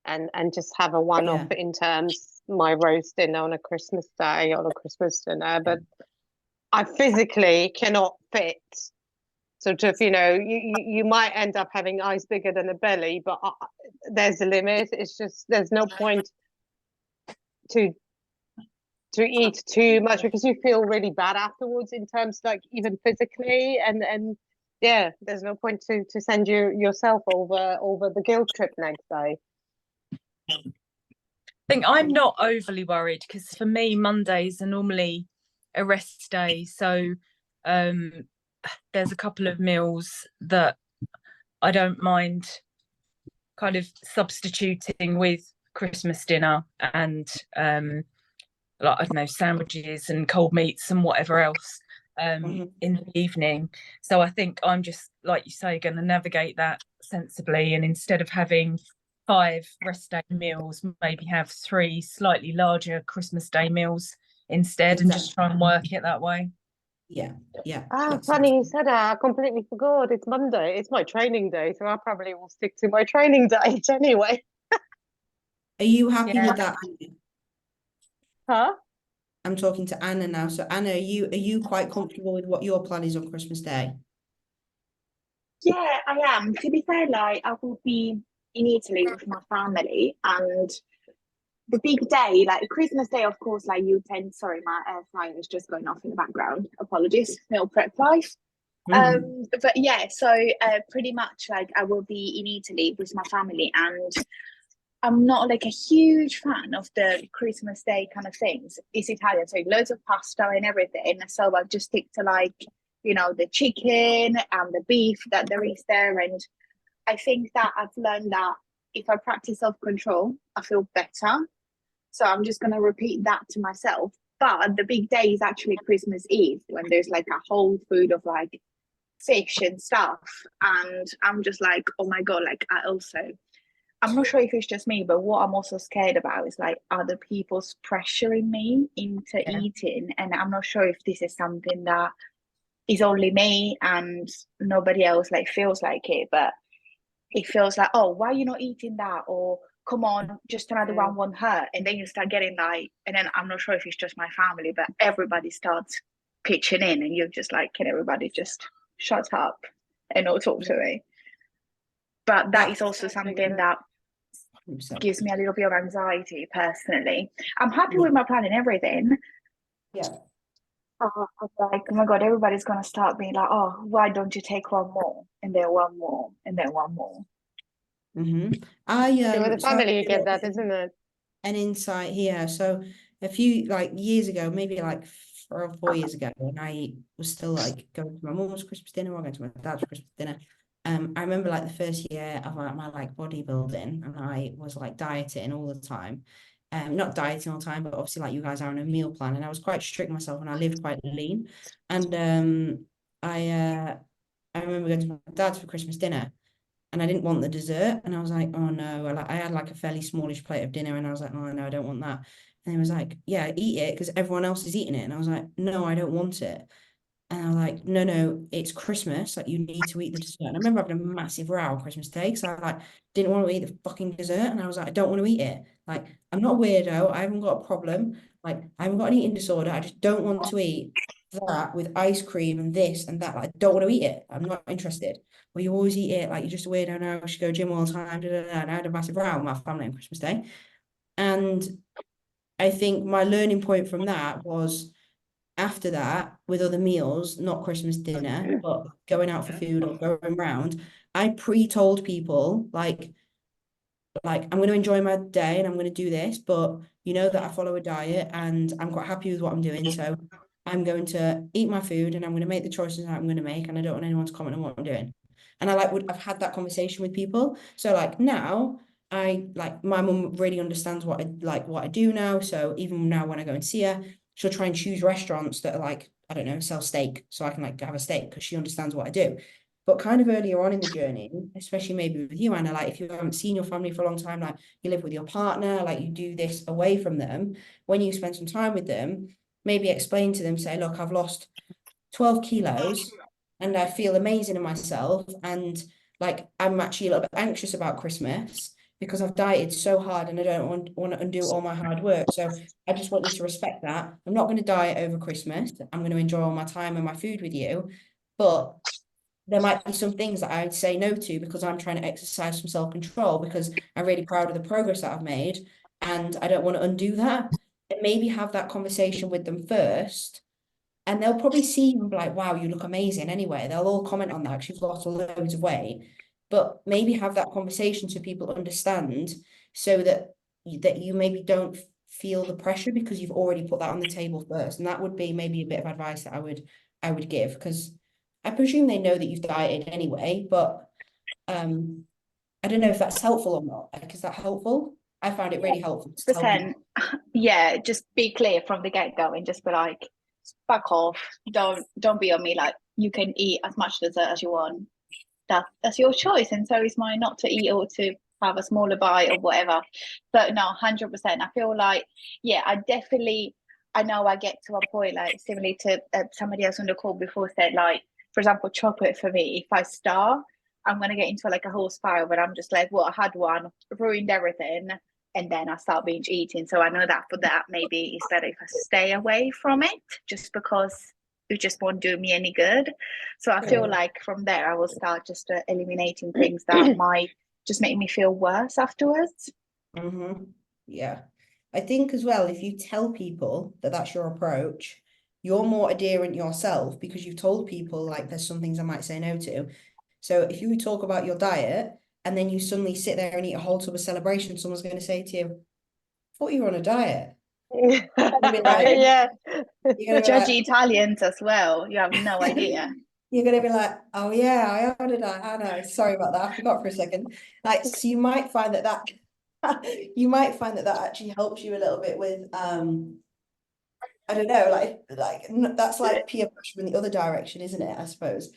and just have a one-off in terms my roast dinner on a Christmas day or a Christmas dinner. But I physically cannot fit. So just, you know, you might end up having eyes bigger than a belly, but there's a limit. It's just there's no point to eat too much because you feel really bad afterwards in terms like even physically and yeah, there's no point to send yourself over the guilt trip next day. I think I'm not overly worried because for me Mondays are normally a rest day, so there's a couple of meals that I don't mind kind of substituting with Christmas dinner and like I don't know, sandwiches and cold meats and whatever else in the evening. So I think I'm just, like you say, going to navigate that sensibly, and instead of having 5 rest day meals, maybe have 3 slightly larger Christmas day meals instead, and just try and work it that way. Yeah. Funny you said that. I completely forgot. It's Monday. It's my training day, so I probably will stick to my training diet anyway. Are you happy with that? Huh? I'm talking to Anna now. So Anna, are you quite comfortable with what your plan is on Christmas Day? Yeah, I am. To be fair, like I will be in Italy with my family, and the big day, like Christmas Day, of course, like you tend. Sorry, my air fryer is just going off in the background. Apologies, meal prep life. But yeah, so pretty much like I will be in Italy with my family, and I'm not like a huge fan of the Christmas Day kind of things. It's Italian, so loads of pasta and everything. So I'll just stick to like, you know, the chicken and the beef that there is there. And I think that I've learned that if I practice self-control, I feel better. So I'm just going to repeat that to myself. But the big day is actually Christmas Eve, when there's like a whole food of like fish and stuff. And I'm just like, oh my God, like I'm not sure if it's just me, but what I'm also scared about is like other people's pressuring me into eating. And I'm not sure if this is something that is only me and nobody else like feels like it, but it feels like, oh, why are you not eating that? Or come on, just another one won't hurt. And then you start getting like, and then I'm not sure if it's just my family, but everybody starts pitching in and you're just like, can everybody just shut up and not talk to me? But that is also something that 100%. gives me a little bit of anxiety personally. I'm happy Yeah. with my plan and everything. Yeah. I'm like, oh my God, everybody's gonna start being like, oh, why don't you take one more and then one more and then one more? Mm-hmm. With the So I family, you have a get little that, bit of isn't it? an insight here. So a few like years ago, maybe like 3 or 4 years ago, when I was still like going to my mum's Christmas dinner or going to my dad's Christmas dinner. I remember like the first year of my like bodybuilding, and I was like dieting all the time. Not dieting all the time, but obviously like you guys are on a meal plan, and I was quite strict myself, and I lived quite lean. And I remember going to my dad's for Christmas dinner, and I didn't want the dessert, and I was like, oh no, I had like a fairly smallish plate of dinner, and I was like, oh no, I don't want that. And he was like, yeah, eat it because everyone else is eating it. And I was like, no, I don't want it. And I was like, no, it's Christmas. Like, you need to eat the dessert. And I remember having a massive row on Christmas Day because I like didn't want to eat the fucking dessert. And I was like, I don't want to eat it. Like, I'm not a weirdo. I haven't got a problem. Like, I haven't got an eating disorder. I just don't want to eat that with ice cream and this and that. Like, I don't want to eat it. I'm not interested. Well, you always eat it. Like, you're just a weirdo. No, I should go gym all the time. Da, da, da. And I had a massive row with my family on Christmas Day. And I think my learning point from that was, after that, with other meals, not Christmas dinner, but going out for food or going round, I pre-told people like I'm going to enjoy my day and I'm going to do this, but you know that I follow a diet and I'm quite happy with what I'm doing. So I'm going to eat my food and I'm going to make the choices that I'm going to make, and I don't want anyone to comment on what I'm doing. And I've had that conversation with people. So like now, I like my mum really understands what I do now. So even now when I go and see her, she'll try and choose restaurants that are like, I don't know, sell steak, so I can like have a steak because she understands what I do. But kind of earlier on in the journey, especially maybe with you, Anna, like if you haven't seen your family for a long time, like you live with your partner, like you do this away from them, when you spend some time with them, maybe explain to them, say, look, I've lost 12 kilos and I feel amazing in myself. And like, I'm actually a little bit anxious about Christmas because I've dieted so hard and I don't want to undo all my hard work. So I just want you to respect that. I'm not going to diet over Christmas. I'm going to enjoy all my time and my food with you. But there might be some things that I would say no to because I'm trying to exercise some self-control because I'm really proud of the progress that I've made and I don't want to undo that. And maybe have that conversation with them first. And they'll probably see you and be like, wow, you look amazing anyway. They'll all comment on that because you've lost loads of weight. But maybe have that conversation so people understand, so that you maybe don't feel the pressure because you've already put that on the table first. And that would be maybe a bit of advice that I would give, because I presume they know that you've dieted anyway, but I don't know if that's helpful or not. Like, is that helpful? I found it really helpful to tell people. Yeah, just be clear from the get-go and just be like, fuck off. Don't be on me. Like, you can eat as much dessert as you want. That's your choice, and so is mine not to eat or to have a smaller bite or whatever. But no, 100%. I feel like, yeah, I know I get to a point, like similarly to somebody else on the call before said, like, for example, chocolate for me, if I starve, I'm going to get into like a whole spiral where I'm just like, well, I had one, ruined everything, and then I start binge eating. So I know that for that, maybe it's better if I stay away from it, just because it just won't do me any good. So I feel like from there, I will start just eliminating things that might just make me feel worse afterwards. Yeah. I think as well, if you tell people that that's your approach, you're more adherent yourself because you've told people like there's some things I might say no to. So if you talk about your diet and then you suddenly sit there and eat a whole tub of Celebration, someone's going to say to you, I thought you were on a diet. Yeah. You're judgy Italians as well. You have no idea. You're going to be like, oh yeah, I am on a diet. I know. Sorry about that. I forgot for a second. Like, so you might find that actually helps you a little bit with, I don't know, like that's like peer pressure in the other direction, isn't it? I suppose.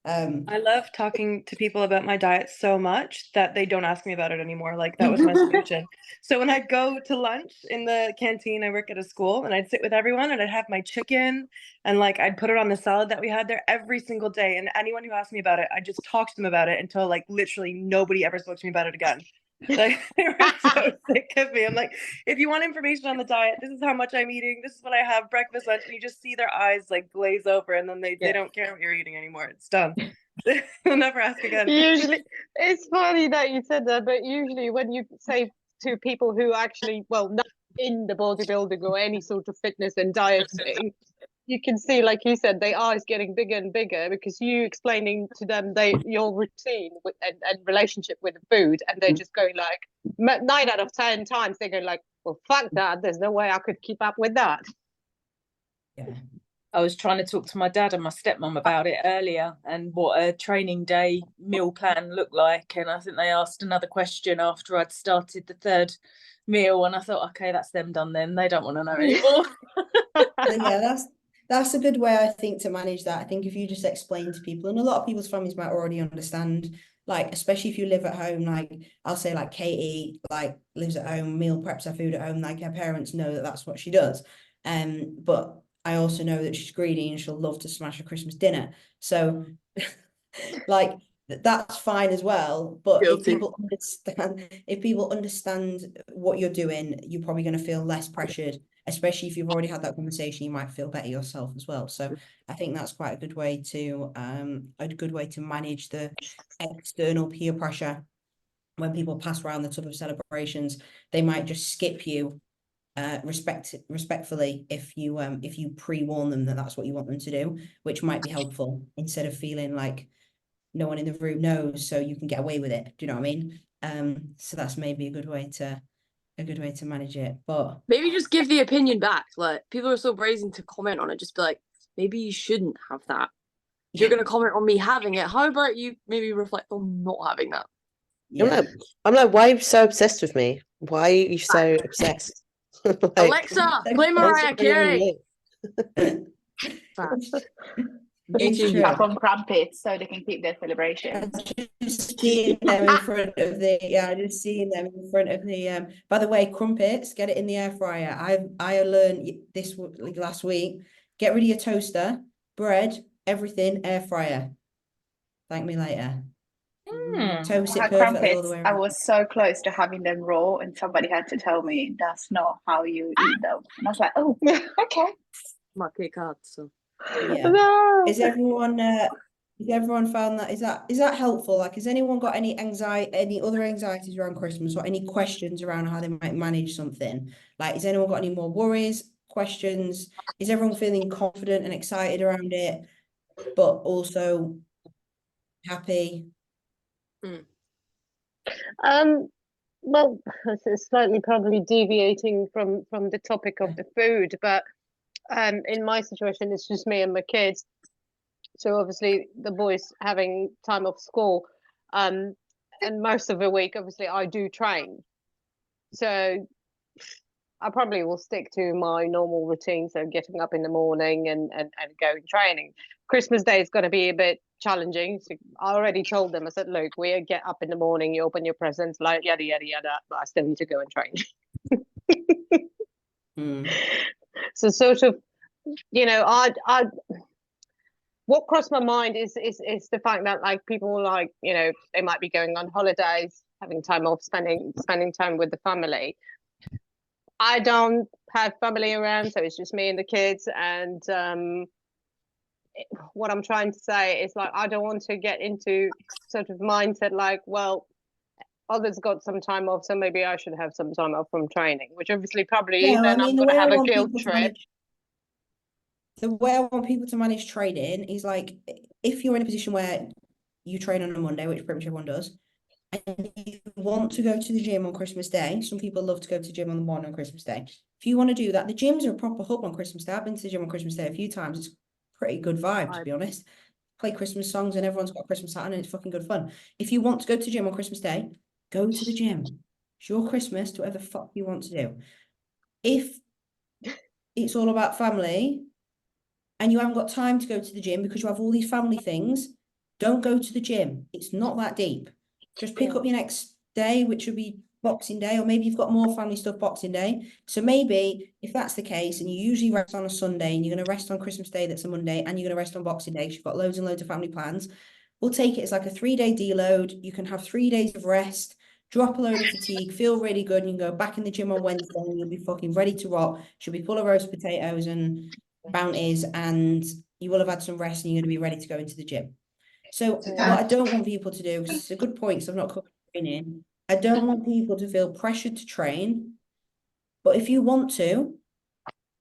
I love talking to people about my diet so much that they don't ask me about it anymore. Like, that was my solution. So when I'd go to lunch in the canteen, I work at a school, and I'd sit with everyone and I'd have my chicken and like I'd put it on the salad that we had there every single day. And anyone who asked me about it, I just talked to them about it until like literally nobody ever spoke to me about it again. Like, they were so sick of me. I'm like, if you want information on the diet, this is how much I'm eating, this is what I have breakfast, lunch, and you just see their eyes like glaze over, and then they don't care what you're eating anymore. It's done. I'll never ask again. Usually, it's funny that you said that, but usually when you say to people who actually, well, not in the bodybuilding or any sort of fitness and dieting, you can see, like you said, their eyes getting bigger and bigger because you explaining to them your routine and relationship with the food, and they're just going like 9 out of 10 times they're going like, well, fuck that. There's no way I could keep up with that. Yeah. I was trying to talk to my dad and my stepmom about it earlier and what a training day meal plan looked like. And I think they asked another question after I'd started the third meal, and I thought, okay, that's them done then. They don't want to know anymore. So yeah, that's a good way, I think, to manage that. I think if you just explain to people, and a lot of people's families might already understand, like, especially if you live at home, like I'll say like Katie, like lives at home, meal preps her food at home, like her parents know that that's what she does. But I also know that she's greedy and she'll love to smash a Christmas dinner. So like that's fine as well. But if people understand what you're doing, you're probably going to feel less pressured, especially if you've already had that conversation. You might feel better yourself as well. So I think that's quite a good way to manage the external peer pressure. When people pass around the tub of celebrations, they might just skip you respectfully if you pre-warn them that that's what you want them to do, which might be helpful, instead of feeling like no one in the room knows, so you can get away with it. Do you know what I mean? So that's maybe a good way to manage it. But maybe just give the opinion back. Like, people are so brazen to comment on it, just be like, maybe you shouldn't have that. If you're going to comment on me having it, how about you maybe reflect on not having that? yeah. I'm like, why are you so obsessed with me? Why are you so obsessed? Like, Alexa, play Mariah Carey. It's YouTube true. from crumpets so they can keep their celebrations. Just seeing them in front of the by the way, crumpets, get it in the air fryer. I learned this like last week. Get rid of your toaster, bread, everything, air fryer. Thank me later. Toast it My perfectly all the crumpets, way I around. was so close to having them raw, and somebody had to tell me that's not how you eat them. And I was like, oh, okay. Ma che cazzo. Yeah. No. Is everyone found that, is that helpful? Like, has anyone got any other anxieties around Christmas, or any questions around how they might manage something? Like, has anyone got any more worries, questions? Is everyone feeling confident and excited around it, but also happy? Well, it's slightly probably deviating from the topic of the food, but in my situation, it's just me and my kids. So obviously the boys having time off school, and most of the week, obviously I do train. So I probably will stick to my normal routine, so getting up in the morning and going training. Christmas Day is going to be a bit challenging. So I already told them, I said, look, we get up in the morning, you open your presents, like yada yada yada, but I still need to go and train. So sort of, you know, I what crossed my mind is the fact that, like, people, like, you know, they might be going on holidays, having time off, spending time with the family. I don't have family around, so it's just me and the kids. And what I'm trying to say is, like, I don't want to get into sort of mindset like, well, others got some time off, so maybe I should have some time off from training, which obviously probably No, then I mean, I'm the going to way I have a want guilt people to trip. manage, the way I want people to manage training is, like, if you're in a position where you train on a Monday, which pretty much everyone does, and you want to go to the gym on Christmas Day, some people love to go to the gym on the morning on Christmas Day. If you want to do that, the gyms are a proper hub on Christmas Day. I've been to the gym on Christmas Day a few times. It's pretty good vibe, to be honest. Play Christmas songs and everyone's got a Christmas hat on, and it's fucking good fun. If you want to go to the gym on Christmas Day, go to the gym. It's your Christmas, do whatever the fuck you want to do. If it's all about family and you haven't got time to go to the gym because you have all these family things, don't go to the gym. It's not that deep. Just pick up your next day, which will be Boxing Day, or maybe you've got more family stuff Boxing Day. So maybe if that's the case, and you usually rest on a Sunday, and you're going to rest on Christmas Day, that's a Monday, and you're going to rest on Boxing Day, because you've got loads and loads of family plans, we'll take it as like a 3-day deload. You can have 3 days of rest, drop a load of fatigue, feel really good, and you can go back in the gym on Wednesday, and you'll be fucking ready to rock. She'll be full of roast potatoes and bounties, and you will have had some rest, and you're going to be ready to go into the gym. So what I don't want people to do, because it's a good point, so I'm not covering training. I don't want people to feel pressured to train, but if you want to,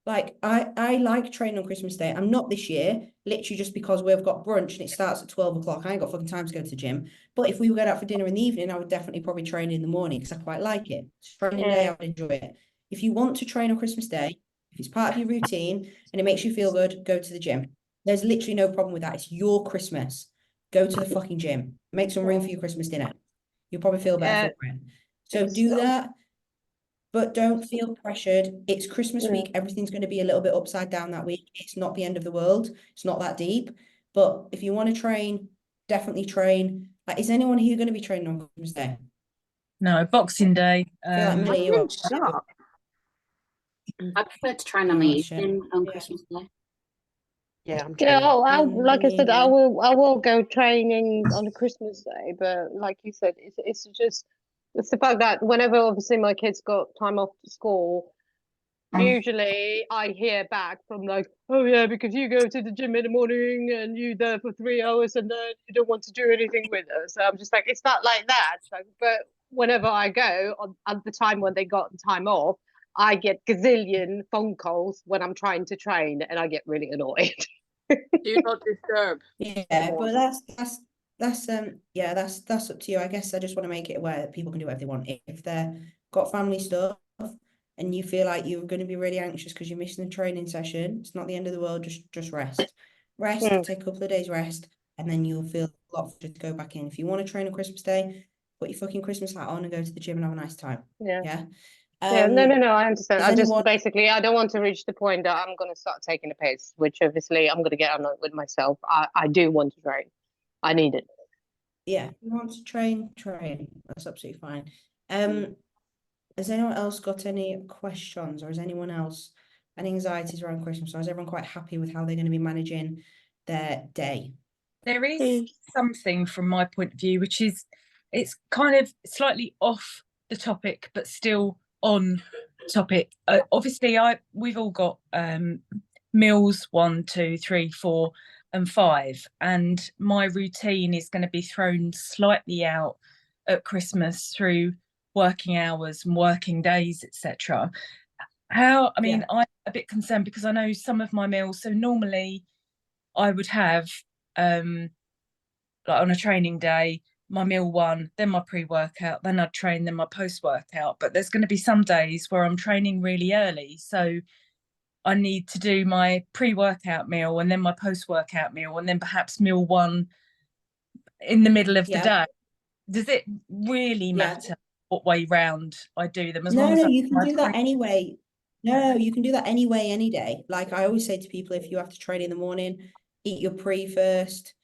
like I like training on Christmas Day. I'm not this year, literally just because we've got brunch and it starts at 12 o'clock. I ain't got fucking time to go to the gym. But if we were going out for dinner in the evening, I would definitely probably train in the morning because I quite like it. Training day, I would enjoy it. If you want to train on Christmas Day, if it's part of your routine and it makes you feel good, go to the gym. There's literally no problem with that. It's your Christmas. Go to the fucking gym. Make some room for your Christmas dinner. You'll probably feel better for it. So do that, but don't feel pressured. It's Christmas week. Everything's going to be a little bit upside down that week. It's not the end of the world. It's not that deep. But if you want to train, definitely train. Like, is anyone here going to be training on Christmas Day? No, Boxing Day. I feel like Millie, you are. I prefer to train on the Oh, shit. evening on Yeah. Christmas Day. Yeah, I'm Yeah, training. like I said, I Yeah. will go training on a Christmas Day, but like you said, it's just it's the fact that whenever obviously my kids got time off to school, usually I hear back from like, oh yeah, because you go to the gym in the morning and you there for 3 hours and then you don't want to do anything with us. So I'm just like, it's not like that. Like, but whenever I go at the time when they got time off, I get gazillion phone calls when I'm trying to train and I get really annoyed. Do not disturb. Yeah, but that's up to you. I guess I just want to make it aware that people can do whatever they want. If they've got family stuff and you feel like you're going to be really anxious because you're missing a training session, it's not the end of the world. Just rest. Take a couple of days rest, and then you'll feel a lot better to go back in. If you want to train on Christmas Day, put your fucking Christmas hat on and go to the gym and have a nice time. Yeah. Yeah. Yeah, no, I understand. does I just anyone- basically I don't want to reach the point that I'm gonna start taking a piss, which obviously I'm gonna get annoyed with myself. I do want to train. I need it. Yeah, if you want to train. That's absolutely fine. Has anyone else got any questions, or has anyone else any anxieties around Christmas? Or is everyone quite happy with how they're going to be managing their day? There is something from my point of view, which is it's kind of slightly off the topic, but still on topic. Obviously, we've all got meals 1, 2, 3, 4, and 5, and my routine is going to be thrown slightly out at Christmas through working hours and working days, etc. I'm a bit concerned because I know some of my meals. So normally, I would have like on a training day, my meal 1, then my pre-workout, then I'd train, then my post-workout. But there's going to be some days where I'm training really early, so I need to do my pre-workout meal and then my post-workout meal and then perhaps meal 1 in the middle of the day. Does it really matter what way round I do them? No, you can do that anyway. No, you can do that anyway, any day. Like I always say to people, if you have to train in the morning, eat your pre first,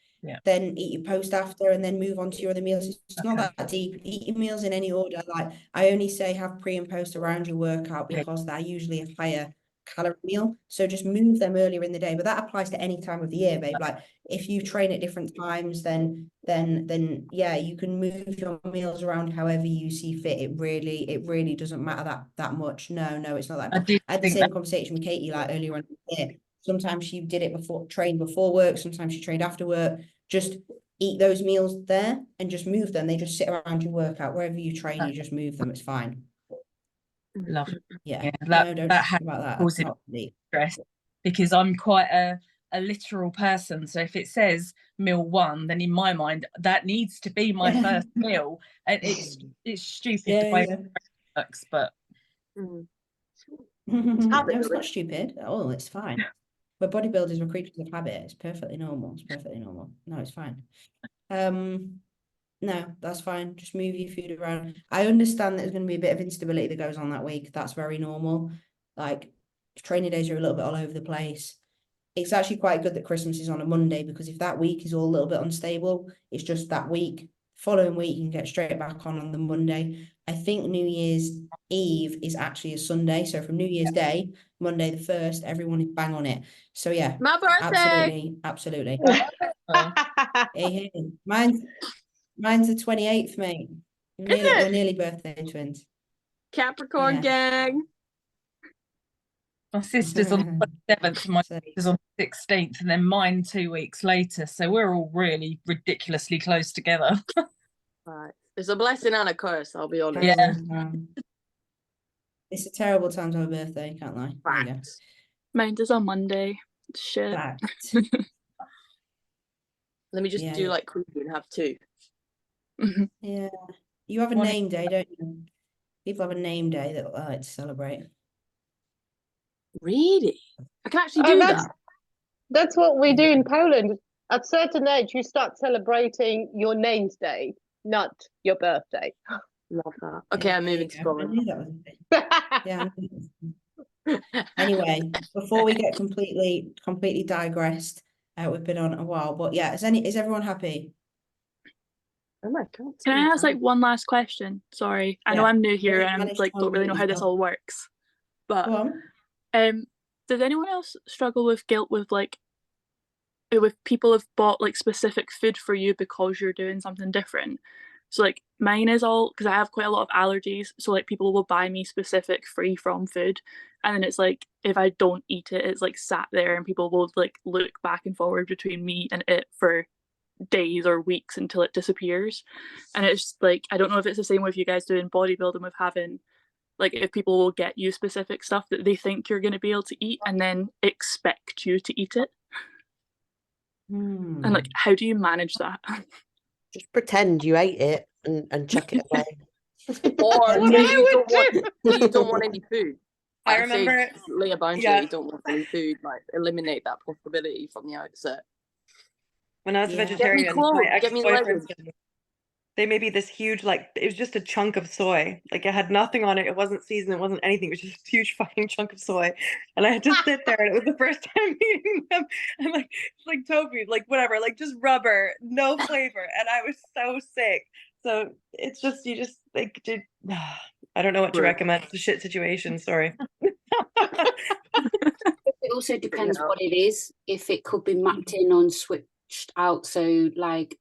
then eat your post after, and then move on to your other meals. It's not that deep. Eat your meals in any order. Like I only say have pre and post around your workout because they're usually a higher calorie meal. So just move them earlier in the day. But that applies to any time of the year, babe. Like if you train at different times, then yeah, you can move your meals around however you see fit. It really doesn't matter that much. No, it's not that. I had the same conversation with Katie like earlier on in the year. Sometimes she did it trained before work, sometimes she trained after work. Just eat those meals there and just move them. They just sit around your workout. Wherever you train, you just move them. It's fine. Love. Yeah, that stress about that. causes stress because I'm quite a literal person. So if it says meal 1, then in my mind that needs to be my first meal, and it's stupid the way it works, but no, it's not stupid at all. It's fine. We're bodybuilders, we're creatures of habit. It's perfectly normal. No, it's fine. No, that's fine. Just move your food around. I understand there's going to be a bit of instability that goes on that week. That's very normal. Like training days are a little bit all over the place. It's actually quite good that Christmas is on a Monday, because if that week is all a little bit unstable, it's just that week. Following week, you can get straight back on the Monday. I think New Year's Eve is actually a Sunday. So from New Year's Day, Monday the 1st, everyone is bang on it. So yeah, My birthday. Absolutely. Hey. Mine's the 28th, mate. We're nearly birthday twins. Capricorn gang. My sister's on the 27th and my So- sister's on the 16th, and then mine 2 weeks later. So we're all really ridiculously close together. Right. It's a blessing and a curse, I'll be honest. Yeah. It's a terrible time to have a birthday, can't lie. There you go. Facts. Mine is on Monday. Shit. Fact. Let me just Yeah, do yeah. like Queenie and have 2. Yeah. You have a One- name day, don't you? People have a name day that I like to celebrate. Really? I can actually Oh, do that's that. that's what we do in Poland. At a certain age, you start celebrating your name's day, not your birthday. Love that. Okay, I'm There you moving to go. I Scotland. knew that was a thing. Yeah. I knew that was a thing. Anyway, before we get completely digressed, we've been on a while, but yeah, is everyone happy? Oh my god. Can I ask like one last question? Sorry, I know Yeah. I'm new here you and I'm manage to like don't really know unmute how this yourself. all works. But Go on. does anyone else struggle with guilt with like with people have bought like specific food for you because you're doing something different? So like mine is all because I have quite a lot of allergies. So like people will buy me specific free from food, and then it's like if I don't eat it, it's like sat there, and people will like look back and forward between me and it for days or weeks until it disappears. And it's like I don't know if it's the same with you guys doing bodybuilding with having like if people will get you specific stuff that they think you're going to be able to eat and then expect you to eat it. And like how do you manage that? Just pretend you ate it and chuck it away. Or What say I you would you don't want any food. I Like, say, remember- lay a boundary yeah. that you don't want any food, like eliminate that possibility from the outset. When I was Yeah. a Get me vegetarian, clothes, my get me ex-boyfriends, leggings. they made me this huge, like, it was just a chunk of soy. Like, it had nothing on it. It wasn't seasoned. It wasn't anything. It was just a huge fucking chunk of soy. And I had to sit there, and it was the first time eating them. And, like, it's like tofu, like, whatever, like, just rubber, no flavor. And I was so sick. So it's just, you just, like, I don't know what to Right. recommend. It's a shit situation. Sorry. It also depends what it is. If it could be mapped in on switched out, so like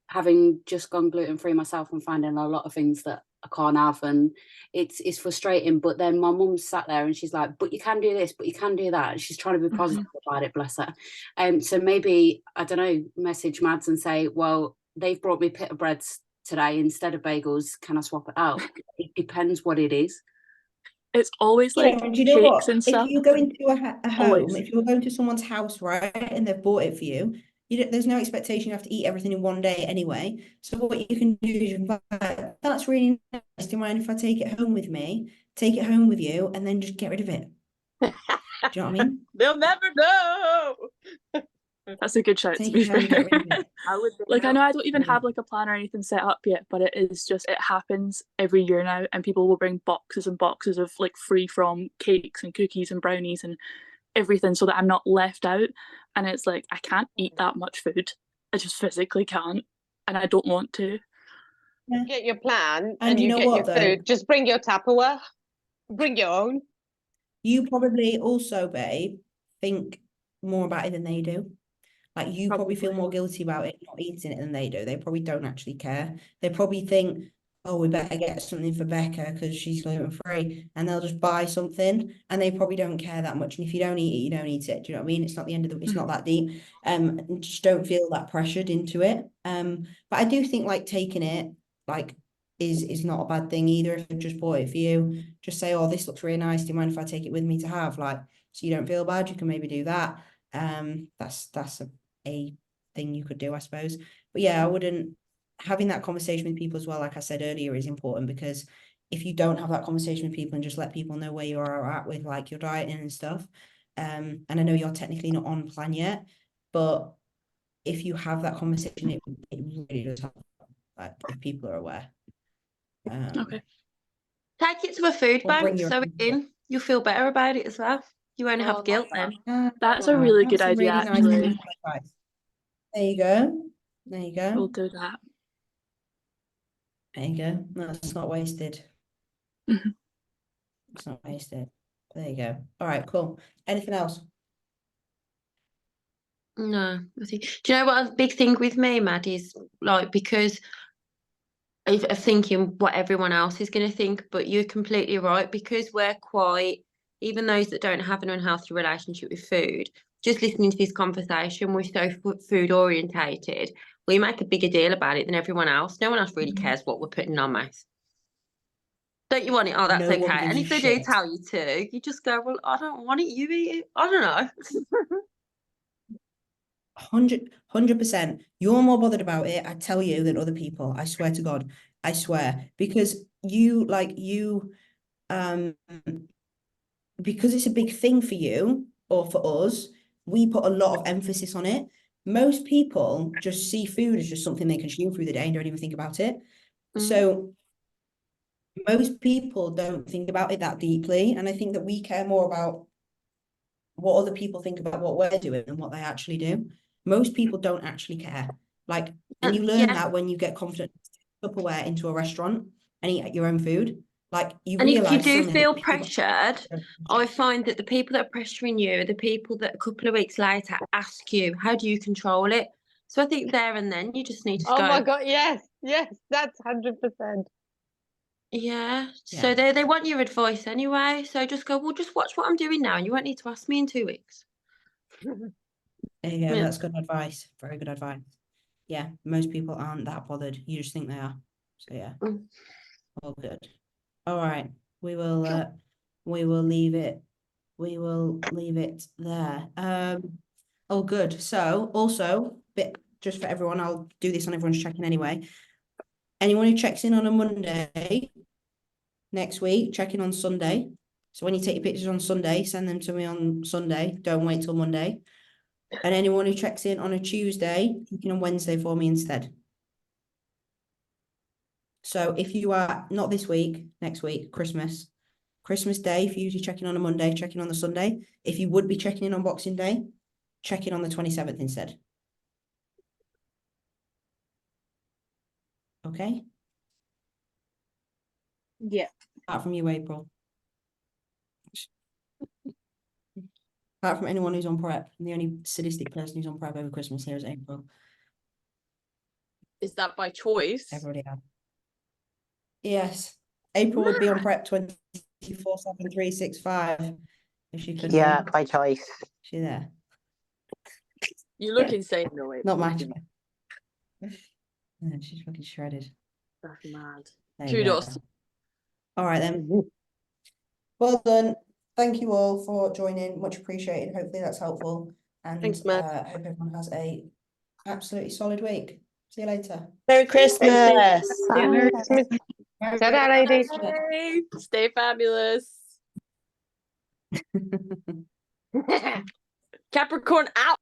having just gone gluten free myself and finding a lot of things that I can't have, and it's frustrating. But then my mum sat there and she's like, "But you can do this, but you can do that." And she's trying to be positive about it, bless her. So maybe I don't know, message Mads and say, "Well, they've brought me pita breads today instead of bagels. Can I swap it out?" It depends what it is. It's always like Yeah, and do you know cakes what? and If stuff. you go into a home, Always. if you're going to someone's house, right, and they've bought it for you, there's no expectation you have to eat everything in one day anyway. So what you can do is you can buy, that's really nice. Do you mind if I take it home with me? Take it home with you and then just get rid of it. Do you know what I mean? They'll never know. That's a good shout to Take be it home and get rid of fair. it. How would they Like I know? know I don't even Yeah. have like a plan or anything set up yet, but it is just it happens every year now, and people will bring boxes and boxes of like free from cakes and cookies and brownies and everything so that I'm not left out. And it's like I can't eat that much food. I just physically can't, and I don't want to. Get your plan And and you you know get what, your though? food. Just bring your Tupperware. Bring your own. You probably also, babe, think more about it than they do. Like you probably feel more guilty about it not eating it than they do. They probably don't actually care. They probably think, oh, we better get something for Becca because she's gluten free, and they'll just buy something, and they probably don't care that much. And if you don't eat it, you don't eat it. Do you know what I mean? It's not the end of the. It's not that deep. And just don't feel that pressured into it. But I do think like taking it like is not a bad thing either. If you just bought it for you, just say, oh, this looks really nice. Do you mind if I take it with me to have? Like, so you don't feel bad. You can maybe do that. That's a thing you could do, I suppose. But yeah, I wouldn't. Having that conversation with people as well, like I said earlier, is important, because if you don't have that conversation with people and just let people know where you are at with like your dieting and stuff, and I know you're technically not on plan yet, but if you have that conversation, it really does help, like if people are aware. Okay. Take it to a food Or bring bank, your so it's in. You'll feel better about it as well. You won't have guilt then. That's a really good That's a idea, really nice actually. piece of advice. There you go. There you go. We'll do that. There you go. No, it's not wasted. Mhm. It's not wasted. There you go. All right, cool. Anything else? No, I think. Do you know what a big thing with me, Mad, is like because of thinking what everyone else is going to think, but you're completely right, because we're quite even those that don't have an unhealthy relationship with food, just listening to this conversation, we're so food orientated. We make a bigger deal about it than everyone else. No one else really cares what we're putting in our mouth. Don't you want it? Oh, that's No one okay. And gives if a they do shit. tell you to, you just go, well, I don't want it. You eat it. I don't know. 100%. You're more bothered about it, I tell you, than other people. I swear to God. I swear. Because because it's a big thing for you or for us, we put a lot of emphasis on it. Most people just see food as just something they consume through the day and don't even think about it. So most people don't think about it that deeply. And I think that we care more about what other people think about what we're doing than what they actually do. Most people don't actually care. Like, and you learn that when you get confident Tupperware into a restaurant and eat your own food. Like, you And if you realise do suddenly feel that people pressured, I find that the people that are pressuring you are the people that a couple of weeks later ask you, how do you control it? So I think there and then you just need to Oh my go, God, yes, that's 100%. yeah. So Yeah. they want your advice anyway. So just go, well, just watch what I'm doing now and you won't need to ask me in 2 weeks. There you go. Yeah. That's good advice. Very good advice. Yeah, most people aren't that bothered. You just think they are. So yeah, all good. All right, we will leave it. We will leave it there. Oh, good. So also, bit just for everyone, I'll do this on everyone's check-in anyway. Anyone who checks in on a Monday next week, check in on Sunday. So when you take your pictures on Sunday, send them to me on Sunday. Don't wait till Monday. And anyone who checks in on a Tuesday, check in on Wednesday for me instead. So if you are not this week, next week, Christmas Day, if you're usually checking on a Monday, check in on the Sunday. If you would be checking in on Boxing Day, check in on the 27th instead. Okay? Yeah. Apart from you, April. Apart from anyone who's on prep, the only sadistic person who's on prep over Christmas here is April. Is that by choice? Everybody had. Yes. April would be on prep 24/7, 365 if she could Yeah, be. by choice. She there. You look insane though, April. Not much. Yeah, she's fucking shredded. That's mad. There you Kudos. go. All right then. Well done. Thank you all for joining. Much appreciated. Hopefully that's helpful. And Thanks, Matt. hope everyone has a absolutely solid week. See you later. Merry Christmas. Merry Christmas. Ta-da, ladies. Bye. Stay fabulous. Capricorn out.